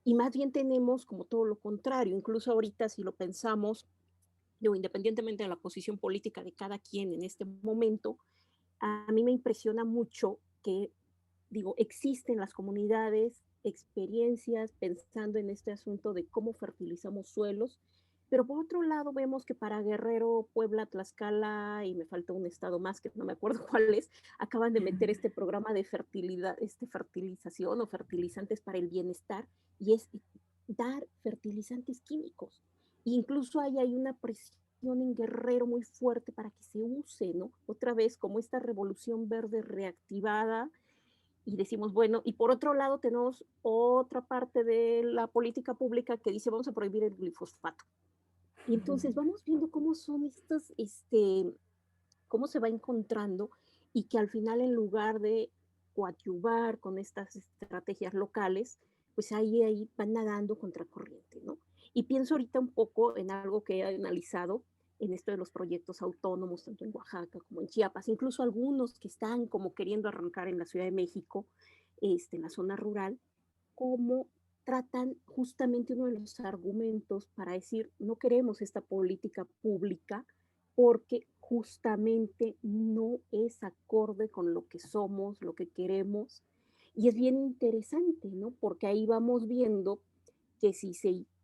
y más bien tenemos como todo lo contrario. Incluso ahorita, si lo pensamos, independientemente de la posición política de cada quien en este momento, a mí me impresiona mucho que, existen las comunidades experiencias pensando en este asunto de cómo fertilizamos suelos, pero por otro lado vemos que para Guerrero, Puebla, Tlaxcala, y me falta un estado más que no me acuerdo cuál es, acaban de meter este programa de fertilidad, fertilización o fertilizantes para el bienestar, y es dar fertilizantes químicos. E incluso hay una presión en Guerrero muy fuerte para que se use, ¿no? Otra vez como esta revolución verde reactivada, y decimos, bueno, y por otro lado tenemos otra parte de la política pública que dice vamos a prohibir el glifosato. Y entonces vamos viendo cómo son estos, cómo se va encontrando, y que al final, en lugar de coadyuvar con estas estrategias locales, pues ahí van nadando contracorriente, ¿no? Y pienso ahorita un poco en algo que he analizado en esto de los proyectos autónomos, tanto en Oaxaca como en Chiapas, incluso algunos que están como queriendo arrancar en la Ciudad de México, en la zona rural, cómo tratan justamente uno de los argumentos para decir no queremos esta política pública porque justamente no es acorde con lo que somos, lo que queremos. Y es bien interesante, ¿no? Porque ahí vamos viendo que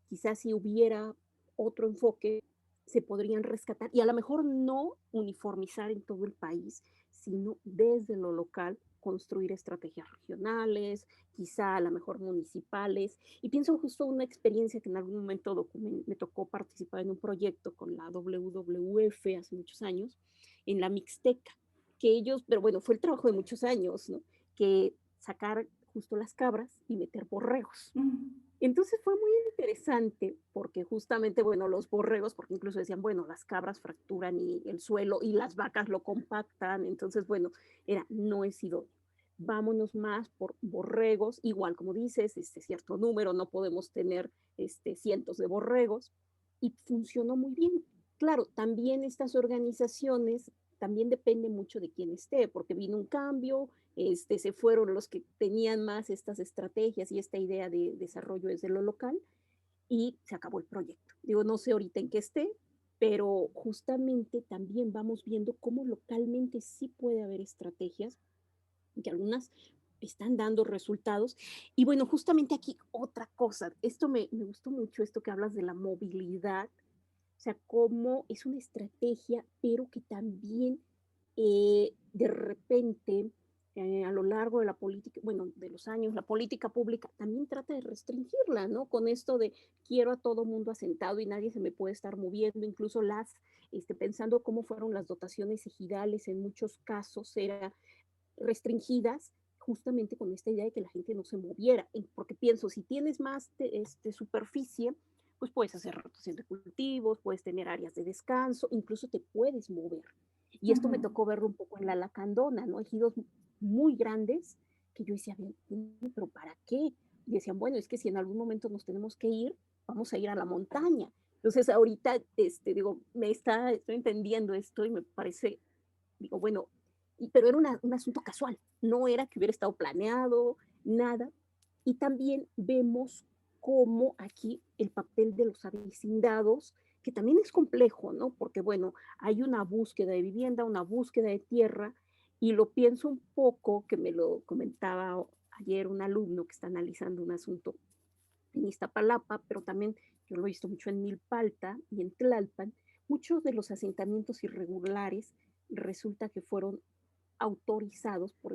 quizás si hubiera otro enfoque, se podrían rescatar y a lo mejor no uniformizar en todo el país, sino desde lo local construir estrategias regionales, quizá a lo mejor municipales. Y pienso justo una experiencia que en algún momento me tocó participar en un proyecto con la WWF hace muchos años, en la Mixteca, que ellos, pero bueno, fue el trabajo de muchos años, ¿no? Que sacar justo las cabras y meter borregos. Entonces fue muy interesante porque justamente, bueno, los borregos, porque incluso decían, bueno, las cabras fracturan el suelo y las vacas lo compactan, entonces, bueno, no es idóneo. Vámonos más por borregos, igual como dices, cierto número, no podemos tener cientos de borregos, y funcionó muy bien. Claro, también estas organizaciones, también depende mucho de quién esté, porque vino un cambio, se fueron los que tenían más estas estrategias y esta idea de desarrollo desde lo local, y se acabó el proyecto. No sé ahorita en qué esté, pero justamente también vamos viendo cómo localmente sí puede haber estrategias, que algunas están dando resultados. Y bueno, justamente aquí otra cosa, esto me gustó mucho, esto que hablas de la movilidad, o sea, cómo es una estrategia, pero que también de repente a lo largo de la política, bueno, de los años, la política pública también trata de restringirla, ¿no? Con esto de quiero a todo mundo asentado y nadie se me puede estar moviendo, incluso pensando cómo fueron las dotaciones ejidales, en muchos casos eran restringidas justamente con esta idea de que la gente no se moviera, porque pienso, si tienes más superficie, pues puedes hacer rotación de cultivos, puedes tener áreas de descanso, incluso te puedes mover. Y esto me tocó verlo un poco en la Lacandona, ¿no? Ejidos muy grandes que yo decía, pero ¿para qué? Y decían, bueno, es que si en algún momento nos tenemos que ir, vamos a ir a la montaña. Entonces ahorita, estoy entendiendo esto y me parece, bueno, pero era un asunto casual, no era que hubiera estado planeado, nada. Y también vemos cómo aquí el papel de los avecindados, que también es complejo, ¿no? Porque, bueno, hay una búsqueda de vivienda, una búsqueda de tierra, y lo pienso un poco, que me lo comentaba ayer un alumno que está analizando un asunto en Iztapalapa, pero también yo lo he visto mucho en Milpalta y en Tlalpan, muchos de los asentamientos irregulares resulta que fueron autorizados por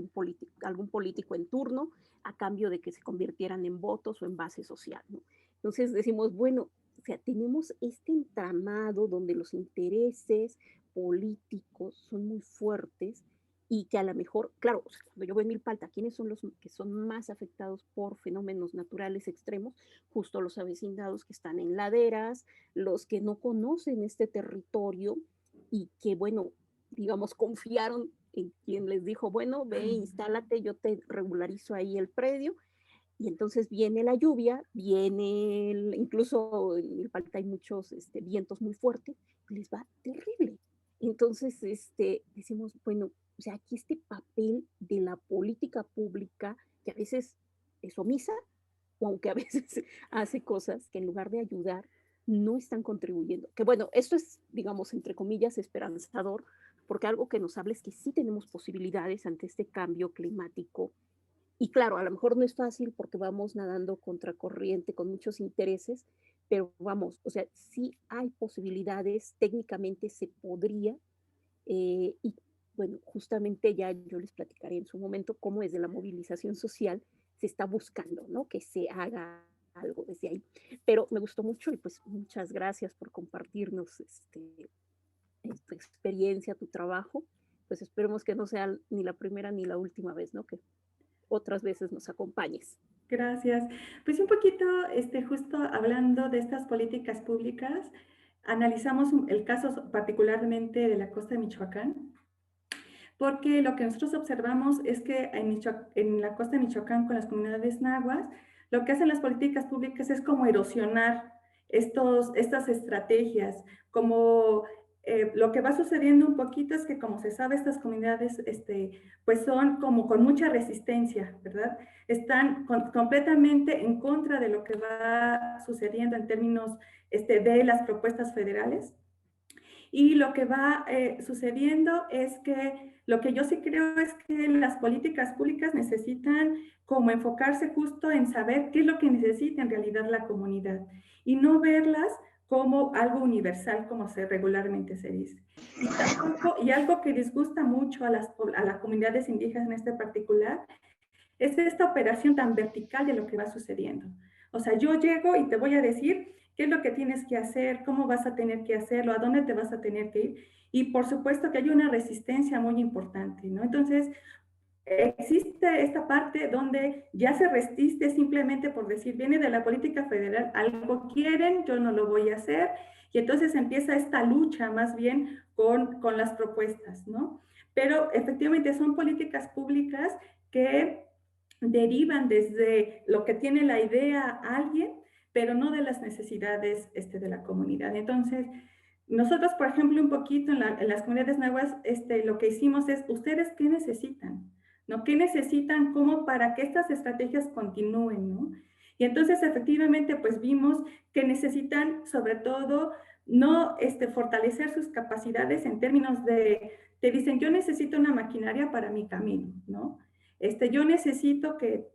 algún político en turno a cambio de que se convirtieran en votos o en base social, ¿no? Entonces decimos, bueno, o sea, tenemos este entramado donde los intereses políticos son muy fuertes y que a lo mejor, claro, cuando yo veo en Milpalta, ¿quiénes son los que son más afectados por fenómenos naturales extremos? Justo los avecindados que están en laderas, los que no conocen este territorio y que, bueno, digamos, confiaron en quien les dijo, bueno, ve, instálate, yo te regularizo ahí el predio. Y entonces viene la lluvia, incluso en Milpalta hay muchos vientos muy fuertes, y les va terrible. Entonces, decimos, bueno, o sea, aquí este papel de la política pública, que a veces es omisa, o aunque a veces hace cosas que en lugar de ayudar, no están contribuyendo. Que bueno, esto es, digamos, entre comillas, esperanzador, porque algo que nos habla es que sí tenemos posibilidades ante este cambio climático. Y claro, a lo mejor no es fácil porque vamos nadando contracorriente con muchos intereses, pero vamos, o sea, sí hay posibilidades, técnicamente se podría, y bueno, justamente ya yo les platicaré en su momento cómo desde la movilización social se está buscando, ¿no? Que se haga algo desde ahí. Pero me gustó mucho y pues muchas gracias por compartirnos tu experiencia, tu trabajo. Pues esperemos que no sea ni la primera ni la última vez, ¿no? Que otras veces nos acompañes. Gracias. Pues un poquito, justo hablando de estas políticas públicas, analizamos el caso particularmente de la costa de Michoacán, porque lo que nosotros observamos es que en la costa de Michoacán con las comunidades nahuas, lo que hacen las políticas públicas es como erosionar estas estrategias, como lo que va sucediendo un poquito es que, como se sabe, estas comunidades pues son como con mucha resistencia, ¿verdad? Están completamente en contra de lo que va sucediendo en términos de las propuestas federales. Y lo que va sucediendo es que lo que yo sí creo es que las políticas públicas necesitan como enfocarse justo en saber qué es lo que necesita en realidad la comunidad y no verlas como algo universal, como regularmente se dice. Y algo que disgusta mucho a las comunidades indígenas en este particular es esta operación tan vertical de lo que va sucediendo. O sea, yo llego y te voy a decir qué es lo que tienes que hacer, cómo vas a tener que hacerlo, a dónde te vas a tener que ir. Y por supuesto que hay una resistencia muy importante, ¿no? Entonces, existe esta parte donde ya se resiste simplemente por decir, viene de la política federal, algo quieren, yo no lo voy a hacer, y entonces empieza esta lucha más bien con las propuestas, ¿no? Pero efectivamente son políticas públicas que derivan desde lo que tiene la idea alguien, pero no de las necesidades de la comunidad. Entonces, nosotros, por ejemplo, un poquito en las comunidades nahuas, lo que hicimos es, ¿ustedes qué necesitan? ¿No? ¿Qué necesitan como para que estas estrategias continúen? ¿No? Y entonces, efectivamente, pues vimos que necesitan, sobre todo, no fortalecer sus capacidades en términos de, te dicen, yo necesito una maquinaria para mi camino, ¿no? Yo necesito que,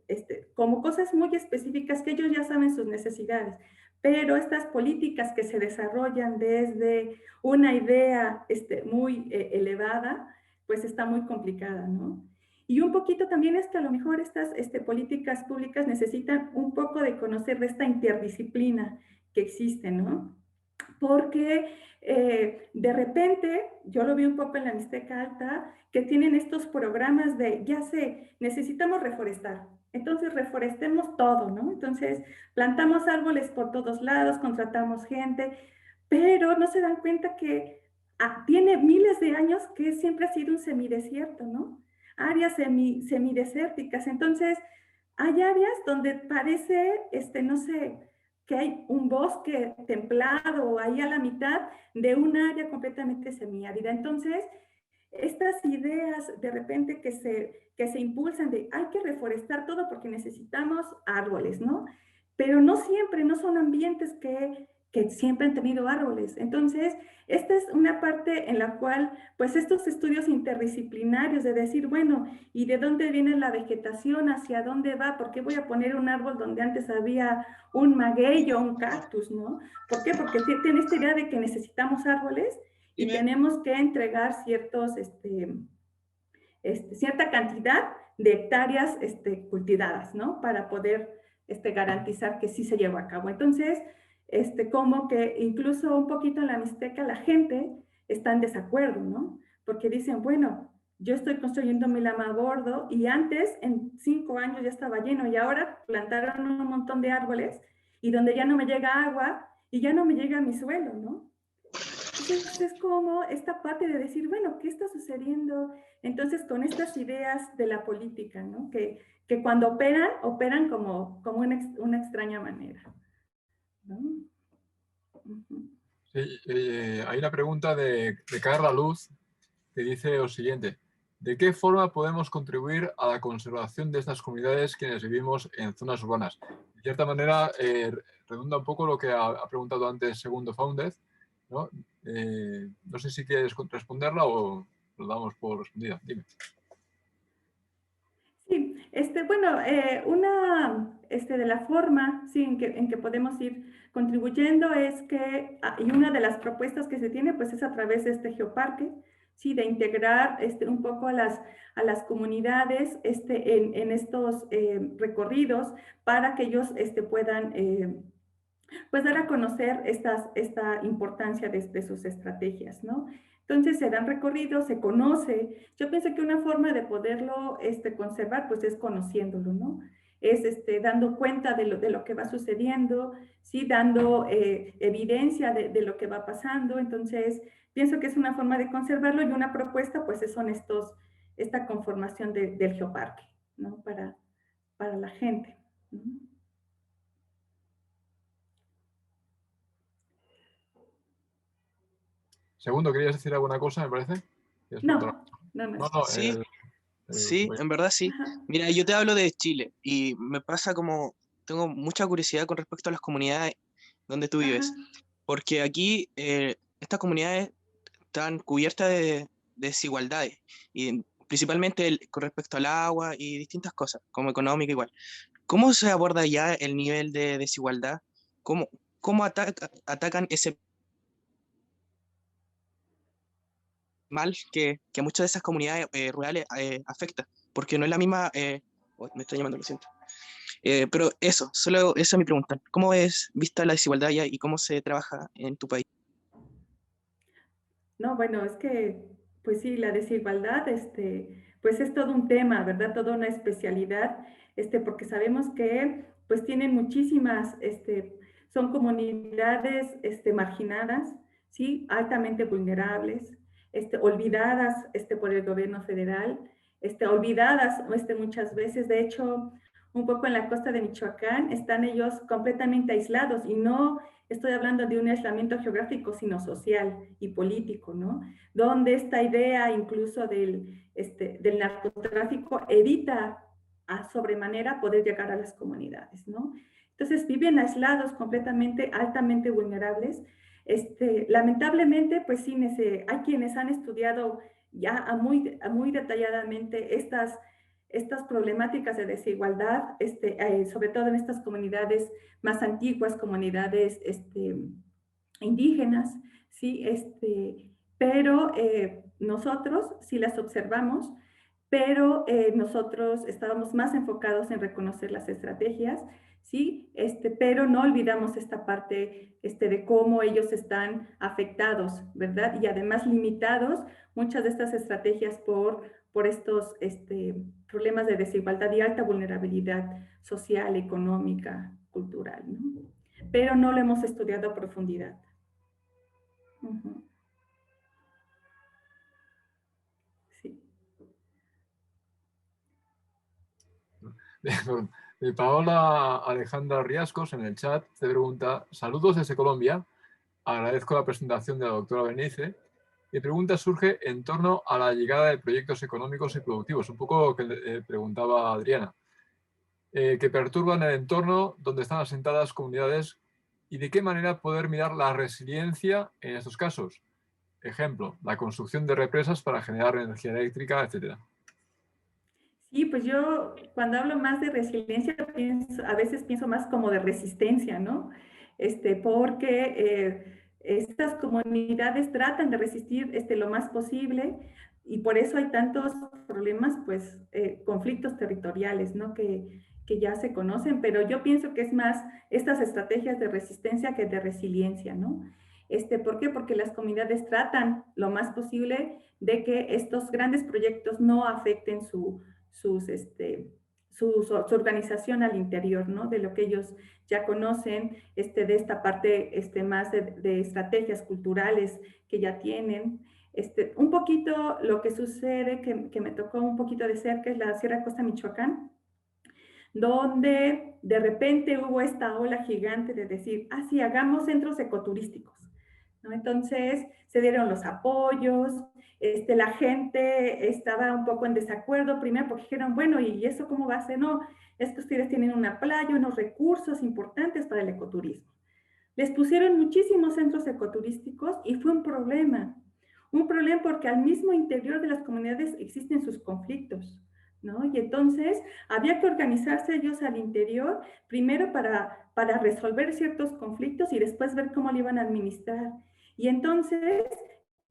como cosas muy específicas que ellos ya saben sus necesidades, pero estas políticas que se desarrollan desde una idea muy elevada, pues está muy complicada, ¿no? Y un poquito también es que a lo mejor estas políticas públicas necesitan un poco de conocer de esta interdisciplina que existe, ¿no? Porque de repente, yo lo vi un poco en la Mixteca Alta, que tienen estos programas de, ya sé, necesitamos reforestar, entonces reforestemos todo, ¿no? Entonces plantamos árboles por todos lados, contratamos gente, pero no se dan cuenta que tiene miles de años que siempre ha sido un semidesierto, ¿no? Áreas semidesérticas, entonces hay áreas donde parece, no sé, que hay un bosque templado ahí a la mitad de un área completamente semiárida. Entonces, estas ideas de repente que se impulsan de hay que reforestar todo porque necesitamos árboles, ¿no? Pero no siempre, no son ambientes que siempre han tenido árboles. Entonces, esta es una parte en la cual, pues estos estudios interdisciplinarios de decir, bueno, ¿y de dónde viene la vegetación? ¿Hacia dónde va? ¿Por qué voy a poner un árbol donde antes había un maguey o un cactus, ¿no? ¿Por qué? Porque tiene esta idea de que necesitamos árboles y tenemos que entregar cierta cantidad de hectáreas cultivadas, ¿no? Para poder garantizar que sí se lleva a cabo. Entonces, como que incluso un poquito en la Mixteca la gente está en desacuerdo, ¿no? Porque dicen, bueno, yo estoy construyendo mi lama bordo y antes, en 5 años ya estaba lleno y ahora plantaron un montón de árboles y donde ya no me llega agua y ya no me llega mi suelo, ¿no? Entonces es como esta parte de decir, bueno, ¿qué está sucediendo? Entonces con estas ideas de la política, ¿no? Que cuando operan como una extraña manera, ¿no? Sí, hay una pregunta de Carla Luz que dice lo siguiente. ¿De qué forma podemos contribuir a la conservación de estas comunidades quienes vivimos en zonas urbanas? De cierta manera, redunda un poco lo que ha preguntado antes Segundo Fáundez, ¿no? No sé si quieres responderla o lo damos por respondida. Dime. Sí, bueno, de la forma sí, en que podemos ir contribuyendo es que, y una de las propuestas que se tiene, pues es a través de este geoparque, sí, de integrar un poco a las comunidades en estos recorridos para que ellos puedan pues dar a conocer esta importancia de sus estrategias, ¿no? Entonces se dan recorridos, se conoce. Yo pienso que una forma de poderlo conservar, pues es conociéndolo, ¿no? Es dando cuenta de lo que va sucediendo, ¿sí? Dando evidencia de lo que va pasando. Entonces, pienso que es una forma de conservarlo y una propuesta, pues son esta conformación del geoparque, ¿no? Para la gente. Segundo, ¿querías decir alguna cosa, me parece? No. Sí, sí, en verdad sí. Mira, yo te hablo de Chile y me pasa como, tengo mucha curiosidad con respecto a las comunidades donde tú vives, porque aquí estas comunidades están cubiertas de desigualdades, y principalmente con respecto al agua y distintas cosas, como económica igual. ¿Cómo se aborda ya el nivel de desigualdad? ¿Cómo atacan ese mal que a muchas de esas comunidades rurales afecta? Porque no es la misma... me está llamando, lo siento. Pero eso, solo esa es mi pregunta. ¿Cómo es vista la desigualdad allá y cómo se trabaja en tu país? No, bueno, es que, pues sí, la desigualdad, pues es todo un tema, ¿verdad? Toda una especialidad, porque sabemos que, pues tienen muchísimas, son comunidades, marginadas, ¿sí? Altamente vulnerables, olvidadas, por el gobierno federal, olvidadas, muchas veces, de hecho, un poco en la costa de Michoacán, están ellos completamente aislados y no estoy hablando de un aislamiento geográfico, sino social y político, ¿no? Donde esta idea incluso del narcotráfico evita a sobremanera poder llegar a las comunidades, ¿no? Entonces viven aislados, completamente, altamente vulnerables. Lamentablemente, pues sí, hay quienes han estudiado ya muy detalladamente estas problemáticas de desigualdad, sobre todo en estas comunidades más antiguas, comunidades indígenas, ¿sí? Pero nosotros sí las observamos, pero nosotros estábamos más enfocados en reconocer las estrategias, ¿sí? Pero no olvidamos esta parte de cómo ellos están afectados, ¿verdad? Y además limitados muchas de estas estrategias por estos problemas de desigualdad y alta vulnerabilidad social, económica, cultural, ¿no? Pero no lo hemos estudiado a profundidad. Sí. De Paola Alejandra Riascos en el chat te pregunta: saludos desde Colombia, agradezco la presentación de la doctora Berenice. Mi pregunta surge en torno a la llegada de proyectos económicos y productivos, un poco lo que preguntaba Adriana, que perturban el entorno donde están asentadas comunidades y de qué manera poder mirar la resiliencia en estos casos. Ejemplo, la construcción de represas para generar energía eléctrica, etc. Sí, pues yo cuando hablo más de resiliencia, a veces pienso más como de resistencia, ¿no? Porque estas comunidades tratan de resistir lo más posible y por eso hay tantos problemas, pues conflictos territoriales, ¿no? Que ya se conocen, pero yo pienso que es más estas estrategias de resistencia que de resiliencia, ¿no? ¿Por qué? Porque las comunidades tratan lo más posible de que estos grandes proyectos no afecten su organización al interior, ¿no? De lo que ellos ya conocen, de esta parte más de estrategias culturales que ya tienen. Un poquito lo que sucede, que me tocó un poquito de cerca, es la Sierra Costa Michoacán, donde de repente hubo esta ola gigante de decir, ah, sí, hagamos centros ecoturísticos, ¿no? Entonces se dieron los apoyos, la gente estaba un poco en desacuerdo, primero porque dijeron, bueno, ¿y eso cómo va a ser? No, es que ustedes tienen una playa, unos recursos importantes para el ecoturismo. Les pusieron muchísimos centros ecoturísticos y fue un problema porque al mismo interior de las comunidades existen sus conflictos, ¿no? Y entonces había que organizarse ellos al interior, primero para resolver ciertos conflictos y después ver cómo lo iban a administrar. Y entonces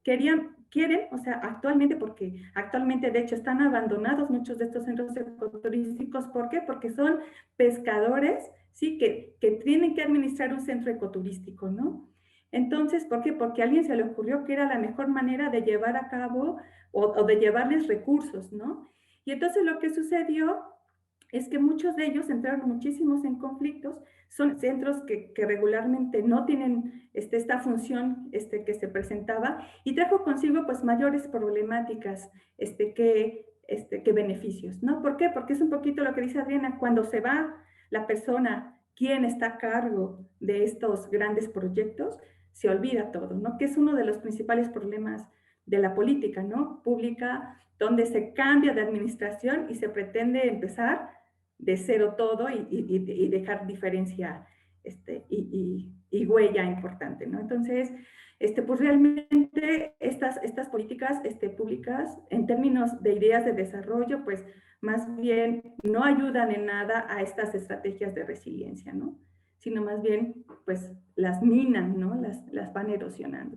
quieren, o sea, actualmente, porque actualmente de hecho están abandonados muchos de estos centros ecoturísticos, ¿por qué? Porque son pescadores, ¿sí? Que tienen que administrar un centro ecoturístico, ¿no? Entonces, ¿por qué? Porque a alguien se le ocurrió que era la mejor manera de llevar a cabo o de llevarles recursos, ¿no? Y entonces lo que sucedió es que muchos de ellos entraron muchísimos en conflictos, son centros que regularmente no tienen esta función que se presentaba y trajo consigo pues mayores problemáticas que beneficios, ¿no? ¿Por qué? Porque es un poquito lo que dice Adriana, cuando se va la persona, quien está a cargo de estos grandes proyectos, se olvida todo, ¿no? Que es uno de los principales problemas de la política, ¿no? Pública, donde se cambia de administración y se pretende empezar de cero todo y dejar diferencia y huella importante, ¿no? Entonces, pues realmente estas políticas públicas, en términos de ideas de desarrollo, pues más bien no ayudan en nada a estas estrategias de resiliencia, ¿no? Sino más bien, pues las minan, ¿no? Las van erosionando.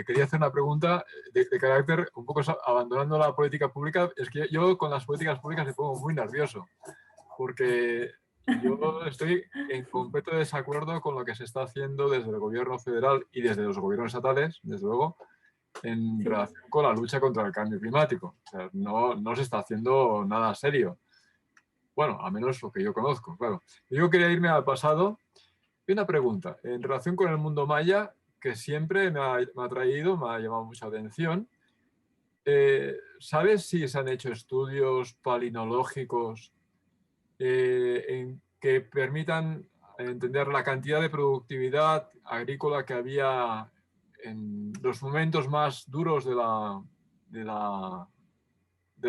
Quería hacer una pregunta de carácter un poco abandonando la política pública. Es que yo con las políticas públicas me pongo muy nervioso porque yo estoy en completo desacuerdo con lo que se está haciendo desde el gobierno federal y desde los gobiernos estatales, desde luego, en relación con la lucha contra el cambio climático. O sea, no se está haciendo nada serio. Bueno, a menos lo que yo conozco, claro. Yo quería irme al pasado. Y una pregunta, en relación con el mundo maya, que siempre me ha llamado mucha atención. ¿Sabes si se han hecho estudios palinológicos que permitan entender la cantidad de productividad agrícola que había en los momentos más duros de la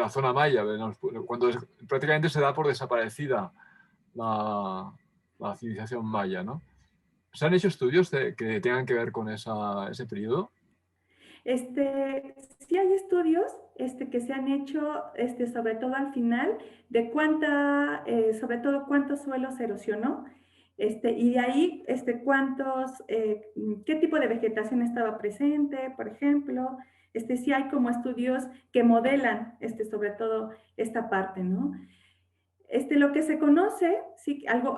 zona maya, cuando prácticamente se da por desaparecida la civilización maya, ¿no? ¿Se han hecho estudios que tengan que ver con ese periodo? Sí hay estudios que se han hecho, sobre todo al final, de sobre todo cuántos suelos erosionó, y de ahí, qué tipo de vegetación estaba presente, por ejemplo. Sí hay como estudios que modelan, sobre todo esta parte, ¿no? Lo que se conoce, sí, algo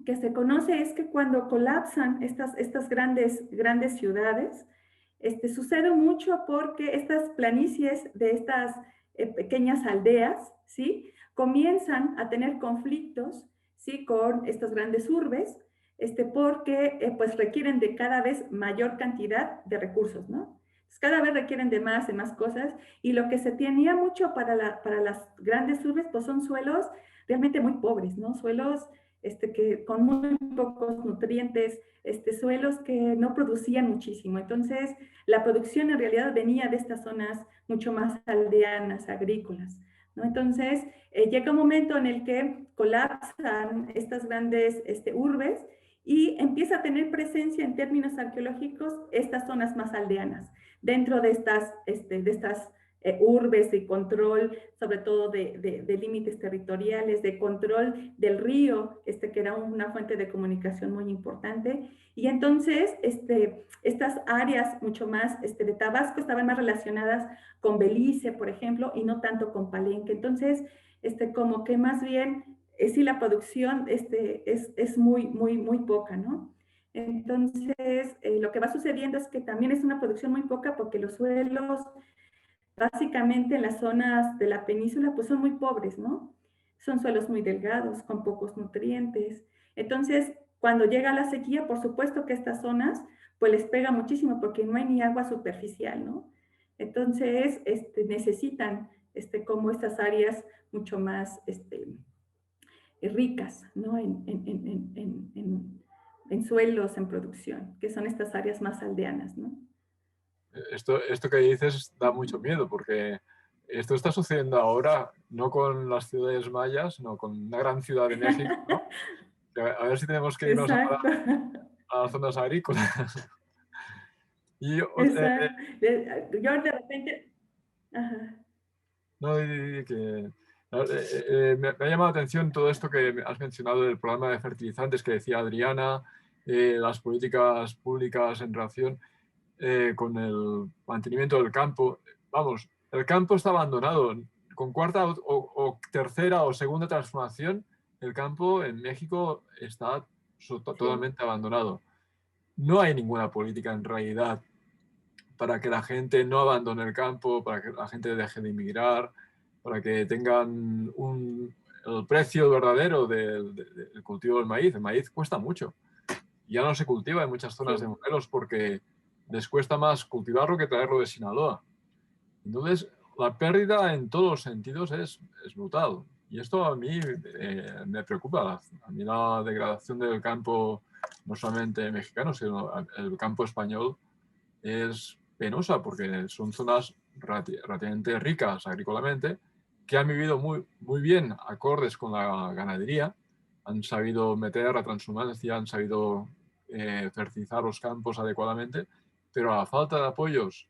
que se conoce es que cuando colapsan estas grandes ciudades, sucede mucho porque estas planicies de estas pequeñas aldeas, ¿sí? Comienzan a tener conflictos, ¿sí? Con estas grandes urbes, porque pues requieren de cada vez mayor cantidad de recursos, ¿no? Cada vez requieren de más cosas, y lo que se tenía mucho para las grandes urbes, pues son suelos realmente muy pobres, ¿no? Suelos que con muy pocos nutrientes, suelos que no producían muchísimo. Entonces, la producción en realidad venía de estas zonas mucho más aldeanas, agrícolas, ¿no? Entonces, llega un momento en el que colapsan estas grandes urbes y empieza a tener presencia en términos arqueológicos estas zonas más aldeanas, dentro de estas urbes y control, sobre todo de límites territoriales, de control del río, que era una fuente de comunicación muy importante. Y entonces, estas áreas mucho más de Tabasco estaban más relacionadas con Belice, por ejemplo, y no tanto con Palenque. Entonces, como que más bien, sí, la producción es muy, muy, muy poca, ¿no? Entonces, lo que va sucediendo es que también es una producción muy poca porque los suelos básicamente en las zonas de la península pues son muy pobres, ¿no? Son suelos muy delgados, con pocos nutrientes. Entonces, cuando llega la sequía, por supuesto que estas zonas pues les pega muchísimo porque no hay ni agua superficial, ¿no? Entonces, necesitan como estas áreas mucho más ricas, ¿no? En suelos, en producción, que son estas áreas más aldeanas, ¿no? Esto que dices da mucho miedo porque esto está sucediendo ahora no con las ciudades mayas, sino con una gran ciudad de México, ¿no? A ver si tenemos que irnos ahora Exacto. a las zonas agrícolas. Y Exacto. Yo de repente... Ajá. no, me ha llamado la atención todo esto que has mencionado del programa de fertilizantes que decía Adriana, las políticas públicas en relación con el mantenimiento del campo. Vamos, el campo está abandonado. Con cuarta o tercera o segunda transformación, el campo en México está totalmente abandonado. No hay ninguna política en realidad para que la gente no abandone el campo, para que la gente deje de inmigrar, para que tengan el precio verdadero del cultivo del maíz. El maíz cuesta mucho. Ya no se cultiva en muchas zonas de Morelos porque les cuesta más cultivarlo que traerlo de Sinaloa. Entonces, la pérdida en todos los sentidos es brutal. Y esto a mí me preocupa. A mí la degradación del campo, no solamente mexicano, sino el campo español, es penosa porque son zonas relativamente ricas agrícolamente que han vivido muy, muy bien acordes con la ganadería, han sabido meter la transhumancia, han sabido fertilizar los campos adecuadamente, pero a la falta de apoyos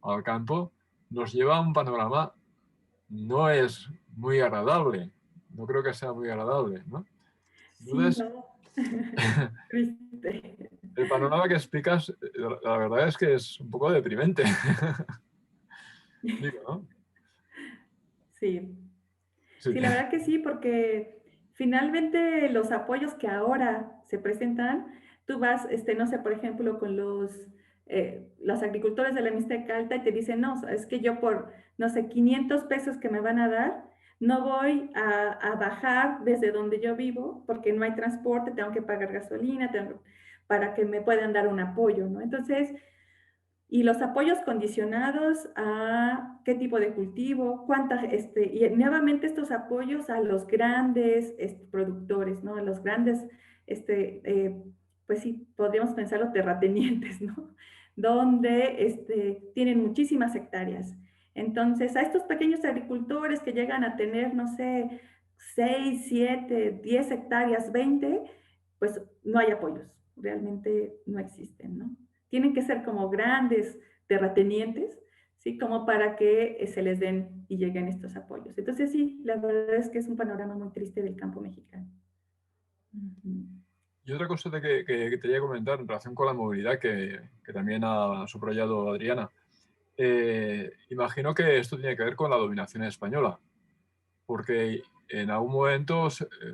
al campo nos lleva a un panorama no es muy agradable. No creo que sea muy agradable, ¿no? Entonces, Sí, no. Triste. el panorama que explicas, la verdad es que es un poco deprimente. Digo, ¿no? Sí. Sí. Sí, la verdad que sí, porque finalmente los apoyos que ahora se presentan, tú vas, no sé, por ejemplo, con los agricultores de la Mixteca Alta y te dicen, no, es que yo por, no sé, 500 pesos que me van a dar, no voy a bajar desde donde yo vivo porque no hay transporte, tengo que pagar gasolina, para que me puedan dar un apoyo, ¿no? Entonces, y los apoyos condicionados a qué tipo de cultivo, y nuevamente estos apoyos a los grandes productores, ¿no? A los grandes, pues sí, podríamos pensarlo terratenientes, ¿no? Donde tienen muchísimas hectáreas. Entonces, a estos pequeños agricultores que llegan a tener, no sé, 6, 7, 10 hectáreas, 20, pues no hay apoyos, realmente no existen, ¿no? Tienen que ser como grandes terratenientes, ¿sí? Como para que se les den y lleguen estos apoyos. Entonces, sí, la verdad es que es un panorama muy triste del campo mexicano. Y otra cosa que te quería comentar en relación con la movilidad que también ha subrayado Adriana. Imagino que esto tiene que ver con la dominación española, porque en algún momento,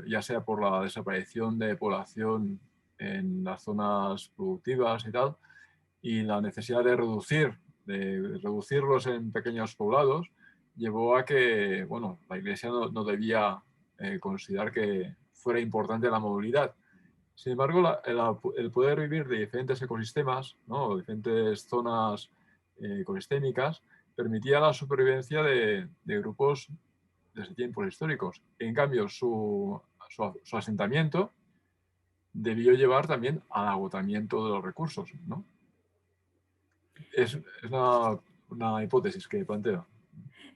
ya sea por la desaparición de población en las zonas productivas y tal, y la necesidad de reducirlos en pequeños poblados, llevó a que, bueno, la Iglesia no debía considerar que fuera importante la movilidad. Sin embargo, el poder vivir de diferentes ecosistemas, ¿no? Diferentes zonas ecosistémicas, permitía la supervivencia de grupos desde tiempos históricos. En cambio, su asentamiento debió llevar también al agotamiento de los recursos, ¿no? Es una hipótesis que planteo.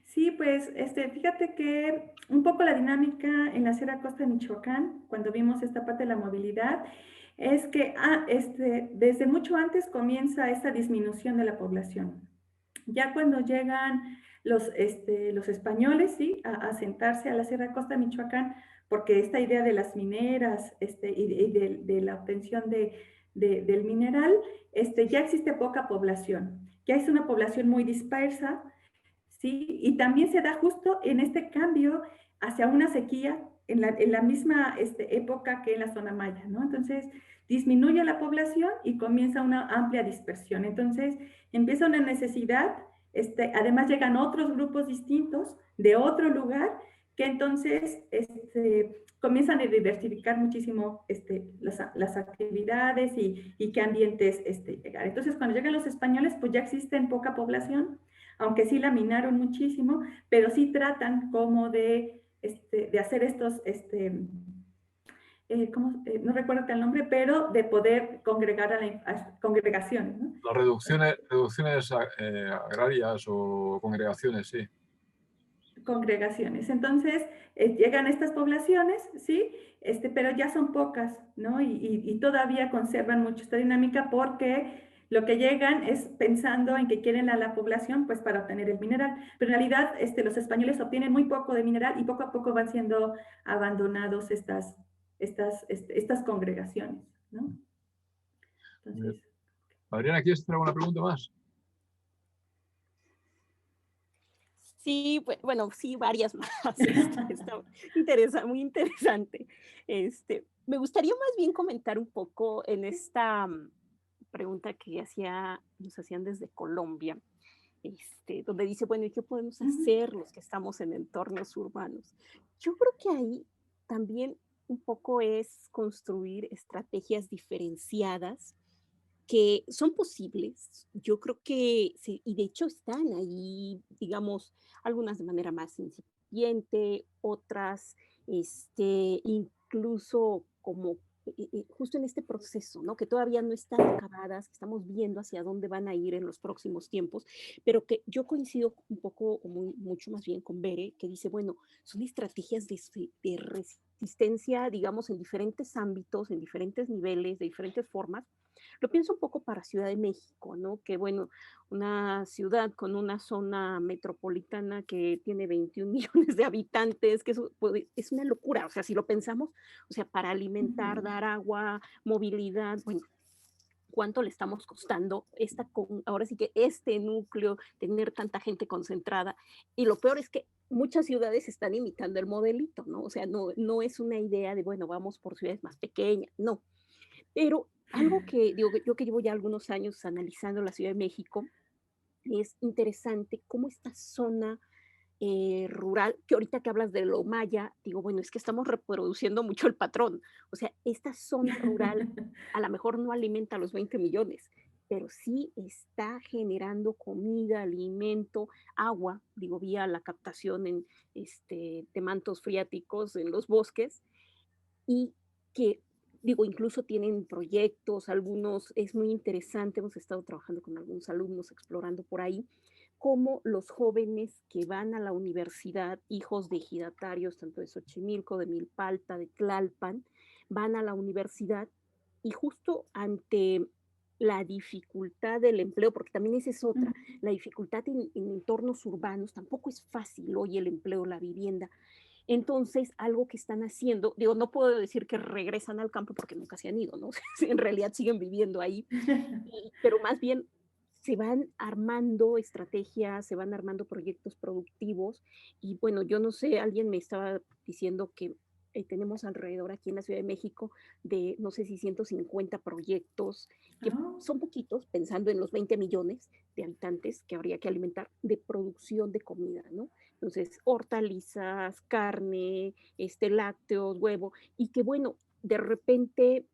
Sí, pues fíjate que un poco la dinámica en la Sierra Costa de Michoacán, cuando vimos esta parte de la movilidad, es que desde mucho antes comienza esta disminución de la población. Ya cuando llegan los españoles, ¿sí?, a asentarse a la Sierra Costa de Michoacán, porque esta idea de las mineras y de la obtención del mineral, ya existe poca población, ya es una población muy dispersa, ¿sí? Y también se da justo en este cambio hacia una sequía en la misma época que en la zona maya, ¿no? Entonces, disminuye la población y comienza una amplia dispersión. Entonces, empieza una necesidad, además llegan otros grupos distintos de otro lugar que entonces comienzan a diversificar muchísimo las actividades y qué ambientes llegar. Entonces, cuando llegan los españoles, pues ya existen poca población, aunque sí la minaron muchísimo, pero sí tratan como de hacer estos, no recuerdo el nombre, pero de poder congregar a congregaciones, ¿no? Las reducciones agrarias o congregaciones, sí. Congregaciones. Entonces, llegan estas poblaciones, ¿sí? Pero ya son pocas, ¿no? Y todavía conservan mucho esta dinámica porque lo que llegan es pensando en que quieren a la población, pues, para obtener el mineral. Pero en realidad, los españoles obtienen muy poco de mineral y poco a poco van siendo abandonados estas congregaciones, ¿no? Entonces... Adriana, ¿quieres hacer alguna pregunta más? Sí, bueno, sí, varias más. Está muy interesante. Me gustaría más bien comentar un poco en esta pregunta que nos hacían desde Colombia, donde dice, bueno, ¿y qué podemos hacer los que estamos en entornos urbanos? Yo creo que ahí también un poco es construir estrategias diferenciadas que son posibles. Yo creo que, sí, y de hecho están ahí, digamos, algunas de manera más incipiente, otras incluso como justo en este proceso, ¿no? Que todavía no están acabadas, que estamos viendo hacia dónde van a ir en los próximos tiempos, pero que yo coincido un poco, mucho más bien con Bere, que dice, bueno, son estrategias de resistencia, digamos, en diferentes ámbitos, en diferentes niveles, de diferentes formas. Lo pienso un poco para Ciudad de México, ¿no? Que bueno, una ciudad con una zona metropolitana que tiene 21 millones de habitantes, que eso es una locura, o sea, si lo pensamos, o sea, para alimentar, dar agua, movilidad, bueno, cuánto le estamos costando ahora sí que este núcleo, tener tanta gente concentrada. Y lo peor es que muchas ciudades están imitando el modelito, ¿no? O sea, no es una idea de, bueno, vamos por ciudades más pequeñas, no. Pero algo que digo, yo que llevo ya algunos años analizando la Ciudad de México, es interesante cómo esta zona rural, que ahorita que hablas de lo maya, digo, bueno, es que estamos reproduciendo mucho el patrón. O sea, esta zona rural a lo mejor no alimenta a los 20 millones, pero sí está generando comida, alimento, agua, digo, vía la captación de mantos freáticos en los bosques, y que, digo, incluso tienen proyectos, algunos, es muy interesante, hemos estado trabajando con algunos alumnos explorando por ahí, cómo los jóvenes que van a la universidad, hijos de ejidatarios, tanto de Xochimilco, de Milpalta, de Tlalpan, van a la universidad y justo ante la dificultad del empleo, porque también esa es otra, la dificultad en entornos urbanos, tampoco es fácil hoy el empleo, la vivienda. Entonces, algo que están haciendo, digo, no puedo decir que regresan al campo porque nunca se han ido, ¿no? En realidad siguen viviendo ahí, pero más bien se van armando estrategias, se van armando proyectos productivos y bueno, yo no sé, alguien me estaba diciendo que tenemos alrededor aquí en la Ciudad de México de, no sé si 150 proyectos, que son poquitos, pensando en los 20 millones de habitantes que habría que alimentar de producción de comida, ¿no? Entonces, hortalizas, carne, lácteos, huevo, y que bueno, de repente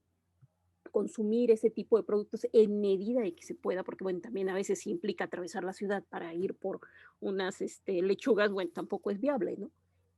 consumir ese tipo de productos en medida de que se pueda, porque bueno, también a veces implica atravesar la ciudad para ir por unas lechugas, bueno, tampoco es viable, ¿no?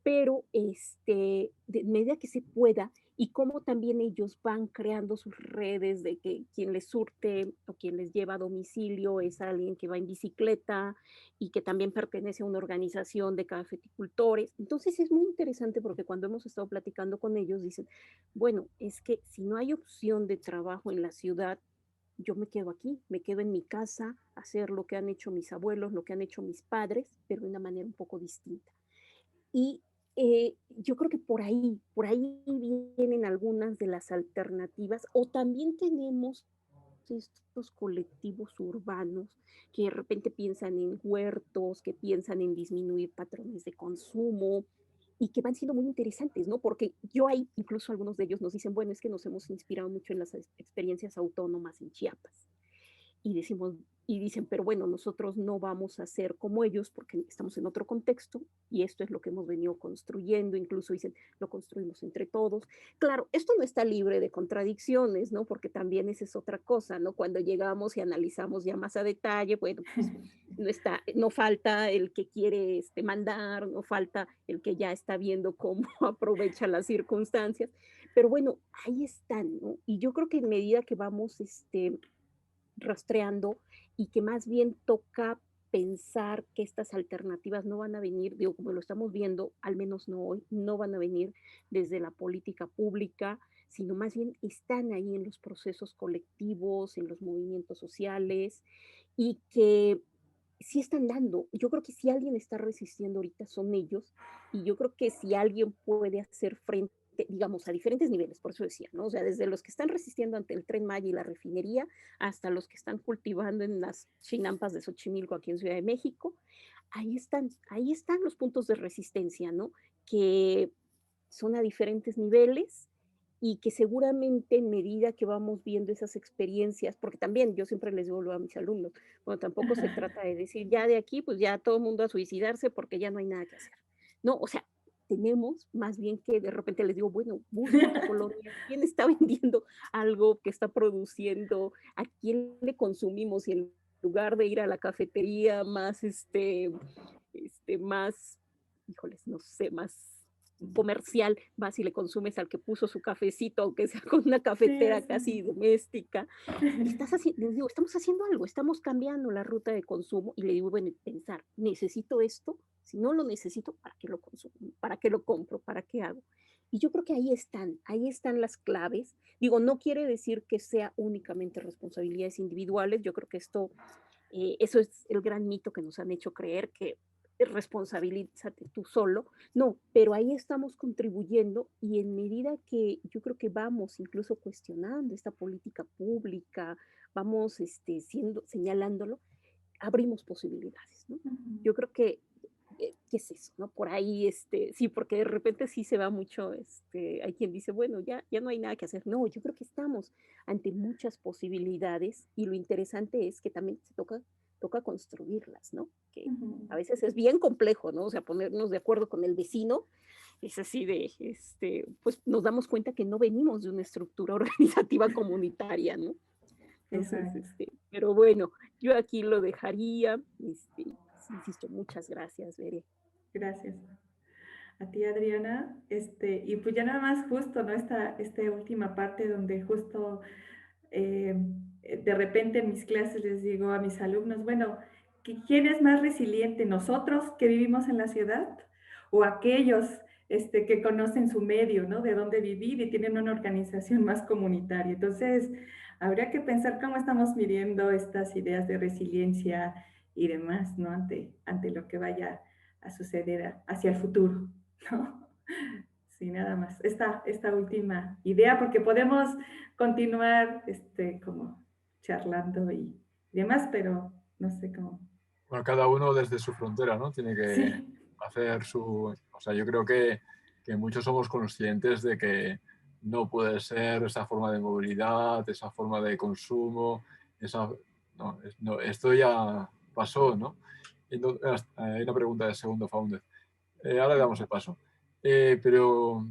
Pero de medida que se pueda, y cómo también ellos van creando sus redes de que quien les surte o quien les lleva a domicilio es alguien que va en bicicleta y que también pertenece a una organización de cafeticultores. Entonces es muy interesante porque cuando hemos estado platicando con ellos dicen, bueno, es que si no hay opción de trabajo en la ciudad, yo me quedo aquí, me quedo en mi casa, a hacer lo que han hecho mis abuelos, lo que han hecho mis padres, pero de una manera un poco distinta. Y yo creo que por ahí vienen algunas de las alternativas, o también tenemos estos colectivos urbanos que de repente piensan en huertos, que piensan en disminuir patrones de consumo y que van siendo muy interesantes, ¿no? Porque yo ahí, incluso algunos de ellos nos dicen, bueno, es que nos hemos inspirado mucho en las experiencias autónomas en Chiapas y decimos, y dicen, pero bueno, nosotros no vamos a ser como ellos porque estamos en otro contexto y esto es lo que hemos venido construyendo, incluso dicen, lo construimos entre todos. Claro, esto no está libre de contradicciones, ¿no? Porque también esa es otra cosa, ¿no? Cuando llegamos y analizamos ya más a detalle, bueno, pues no falta el que quiere mandar, no falta el que ya está viendo cómo aprovecha las circunstancias, pero bueno, ahí están, ¿no? Y yo creo que en medida que vamos, rastreando y que más bien toca pensar que estas alternativas no van a venir, digo, como lo estamos viendo, al menos no hoy, no van a venir desde la política pública, sino más bien están ahí en los procesos colectivos, en los movimientos sociales y que sí están dando. Yo creo que si alguien está resistiendo ahorita son ellos y yo creo que si alguien puede hacer frente, digamos, a diferentes niveles, por eso decía, ¿no? O sea, desde los que están resistiendo ante el Tren Maya y la refinería hasta los que están cultivando en las chinampas de Xochimilco aquí en Ciudad de México, ahí están los puntos de resistencia, ¿no? Que son a diferentes niveles y que seguramente en medida que vamos viendo esas experiencias, porque también yo siempre les digo a mis alumnos, bueno, tampoco se trata de decir ya de aquí, pues ya todo el mundo a suicidarse porque ya no hay nada que hacer. No, o sea, tenemos más bien que de repente les digo, bueno, busca tu colonia, quién está vendiendo algo que está produciendo, a quién le consumimos y en lugar de ir a la cafetería más, más, híjoles, no sé, más comercial, vas y le consumes al que puso su cafecito, aunque sea con una cafetera Sí, casi sí. doméstica. Les digo, estamos haciendo algo, estamos cambiando la ruta de consumo y le digo, bueno, pensar, ¿necesito esto? Si no lo necesito, ¿para qué lo consumo? ¿Para qué lo compro? ¿Para qué hago? Y yo creo que ahí están las claves. Digo, no quiere decir que sea únicamente responsabilidades individuales. Yo creo que eso es el gran mito que nos han hecho creer, que responsabilízate tú solo. No, pero ahí estamos contribuyendo y en medida que yo creo que vamos incluso cuestionando esta política pública, vamos señalándolo, abrimos posibilidades, ¿no? Yo creo que ¿qué es eso? ¿No? Por ahí, sí, porque de repente sí se va mucho, hay quien dice, bueno, ya no hay nada que hacer. No, yo creo que estamos ante muchas posibilidades y lo interesante es que también toca construirlas, ¿no? Que a veces es bien complejo, ¿no? O sea, ponernos de acuerdo con el vecino, es así de, pues nos damos cuenta que no venimos de una estructura organizativa comunitaria, ¿no? Entonces, Exacto. pero bueno, yo aquí lo dejaría, insisto, muchas gracias, Bere. Gracias. A ti, Adriana. Y pues ya nada más justo, ¿no? Esta última parte donde justo de repente en mis clases les digo a mis alumnos, bueno, ¿quién es más resiliente? ¿Nosotros que vivimos en la ciudad o aquellos que conocen su medio, ¿no? De dónde vivir y tienen una organización más comunitaria? Entonces, habría que pensar cómo estamos midiendo estas ideas de resiliencia y demás, ¿no? Ante lo que vaya a suceder hacia el futuro, ¿no? Sí, nada más. Esta última idea, porque podemos continuar como charlando y demás, pero no sé cómo. Bueno, cada uno desde su frontera, ¿no? Tiene que Sí. hacer su... O sea, yo creo que muchos somos conscientes de que no puede ser esa forma de movilidad, esa forma de consumo, no, esto ya pasó, ¿no? Entonces, hay una pregunta de segundo founder. Ahora le damos el paso. Pero,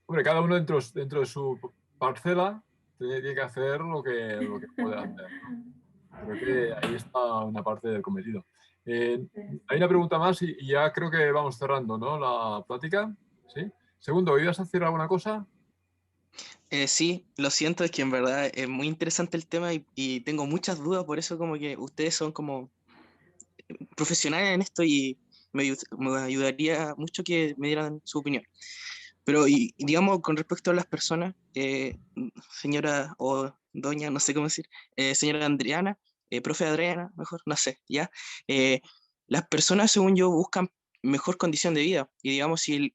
hombre, cada uno dentro de su parcela tiene que hacer lo que puede hacer, ¿no? Creo que ahí está una parte del cometido. Hay una pregunta más y ya creo que vamos cerrando, ¿no? La plática. ¿Sí? Segundo, ¿ibas a decir alguna cosa? Sí, lo siento, es que en verdad es muy interesante el tema y tengo muchas dudas, por eso como que ustedes son como profesionales en esto y me ayudaría mucho que me dieran su opinión. Pero y digamos, con respecto a las personas, señora o doña, no sé cómo decir, señora Adriana, profe Adriana, mejor, no sé, ya. eh, las personas, según yo, buscan mejor condición de vida. Y digamos, si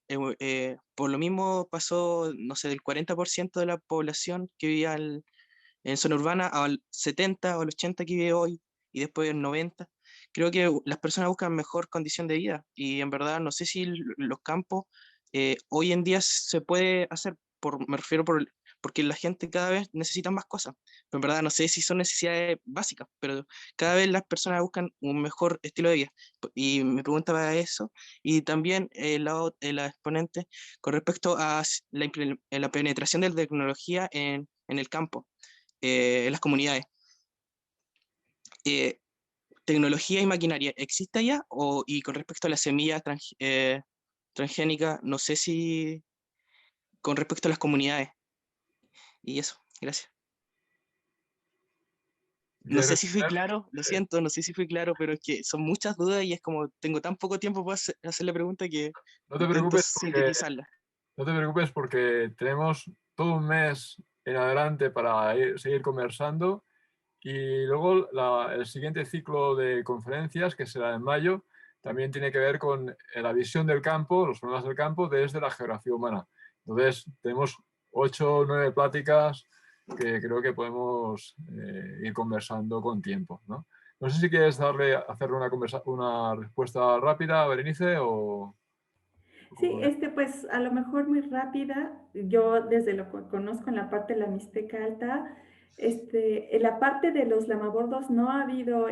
por lo mismo pasó, no sé, del 40% de la población que vivía en zona urbana al 70 o al 80 que vive hoy y después el 90, creo que las personas buscan mejor condición de vida y en verdad no sé si los campos hoy en día se puede hacer, me refiero porque la gente cada vez necesita más cosas, pero en verdad no sé si son necesidades básicas, pero cada vez las personas buscan un mejor estilo de vida y me preguntaba eso y también la exponente con respecto a la penetración de la tecnología en el campo, en las comunidades. Eh, Tecnología y maquinaria, ¿existe allá? Y con respecto a las semillas transgénicas, no sé si con respecto a las comunidades. Y eso, gracias. No ¿Quieres sé si fui responder? claro, lo siento, no sé si fui claro, pero es que son muchas dudas y es como tengo tan poco tiempo para hacer la pregunta que No te intento preocupes porque, sintetizarla. no te preocupes porque tenemos todo un mes en adelante para seguir conversando y luego el siguiente ciclo de conferencias, que será en mayo, también tiene que ver con la visión del campo, los problemas del campo desde la geografía humana. Entonces, tenemos 8 o 9 pláticas que creo que podemos ir conversando con tiempo, ¿no? No sé si quieres hacer una respuesta rápida, Berenice, o... Sí, pues a lo mejor muy rápida. Yo desde lo que conozco en la parte de la Mixteca Alta, en la parte de los lamabordos no ha habido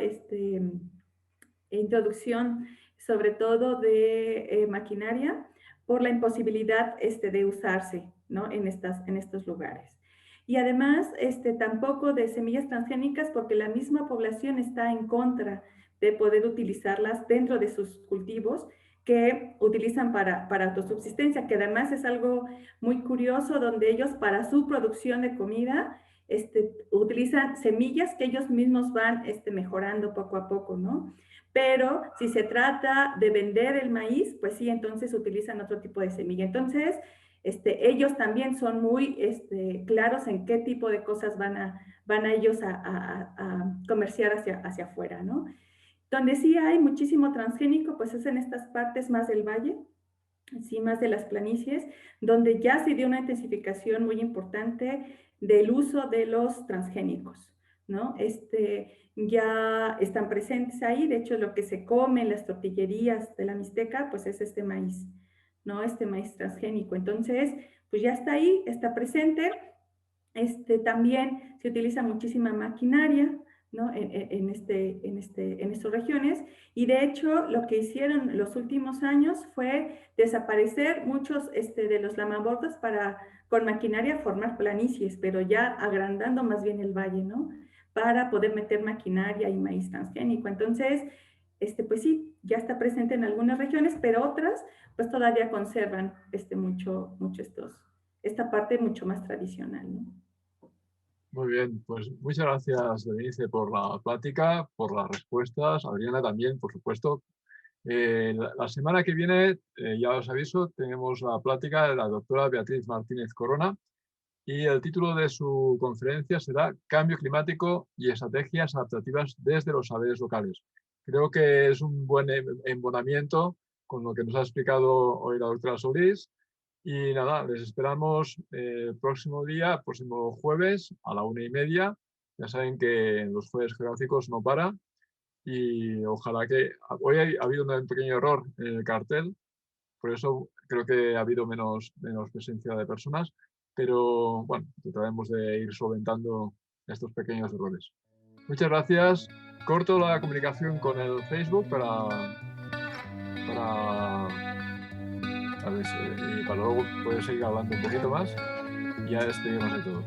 introducción, sobre todo de maquinaria, por la imposibilidad de usarse, ¿no? En estos lugares. Y además, tampoco de semillas transgénicas, porque la misma población está en contra de poder utilizarlas dentro de sus cultivos que utilizan para autosubsistencia, que además es algo muy curioso, donde ellos para su producción de comida utilizan semillas que ellos mismos van mejorando poco a poco, ¿no? Pero si se trata de vender el maíz, pues sí, entonces utilizan otro tipo de semilla. Entonces, ellos también son muy claros en qué tipo de cosas van a ellos a comerciar hacia afuera, ¿no? Donde sí hay muchísimo transgénico, pues es en estas partes más del valle, sí, más de las planicies, donde ya se dio una intensificación muy importante del uso de los transgénicos, ¿no? Ya están presentes ahí, de hecho lo que se come en las tortillerías de la Mixteca, pues es este maíz, ¿no? Este maíz transgénico. Entonces, pues ya está ahí, está presente. También se utiliza muchísima maquinaria, ¿no? En estas regiones, y de hecho lo que hicieron los últimos años fue desaparecer muchos de los lamabordos para con maquinaria formar planicies, pero ya agrandando más bien el valle, ¿no? Para poder meter maquinaria y maíz transgénico. Entonces, pues sí, ya está presente en algunas regiones, pero otras pues todavía conservan mucho esta parte mucho más tradicional, ¿no? Muy bien, pues muchas gracias, Berenice, por la plática, por las respuestas. Adriana también, por supuesto. La semana que viene, ya os aviso, tenemos la plática de la doctora Beatriz Martínez Corona y el título de su conferencia será Cambio climático y estrategias adaptativas desde los saberes locales. Creo que es un buen embonamiento con lo que nos ha explicado hoy la doctora Solís. Y nada, les esperamos el próximo día, próximo jueves a la 1:30. Ya saben que en los jueves geográficos no para y ojalá que... Hoy ha habido un pequeño error en el cartel, por eso creo que ha habido menos presencia de personas, pero bueno, trataremos de ir solventando estos pequeños errores. Muchas gracias. Corto la comunicación con el Facebook a ver y para luego poder seguir hablando un poquito más y ya despedirnos de todos.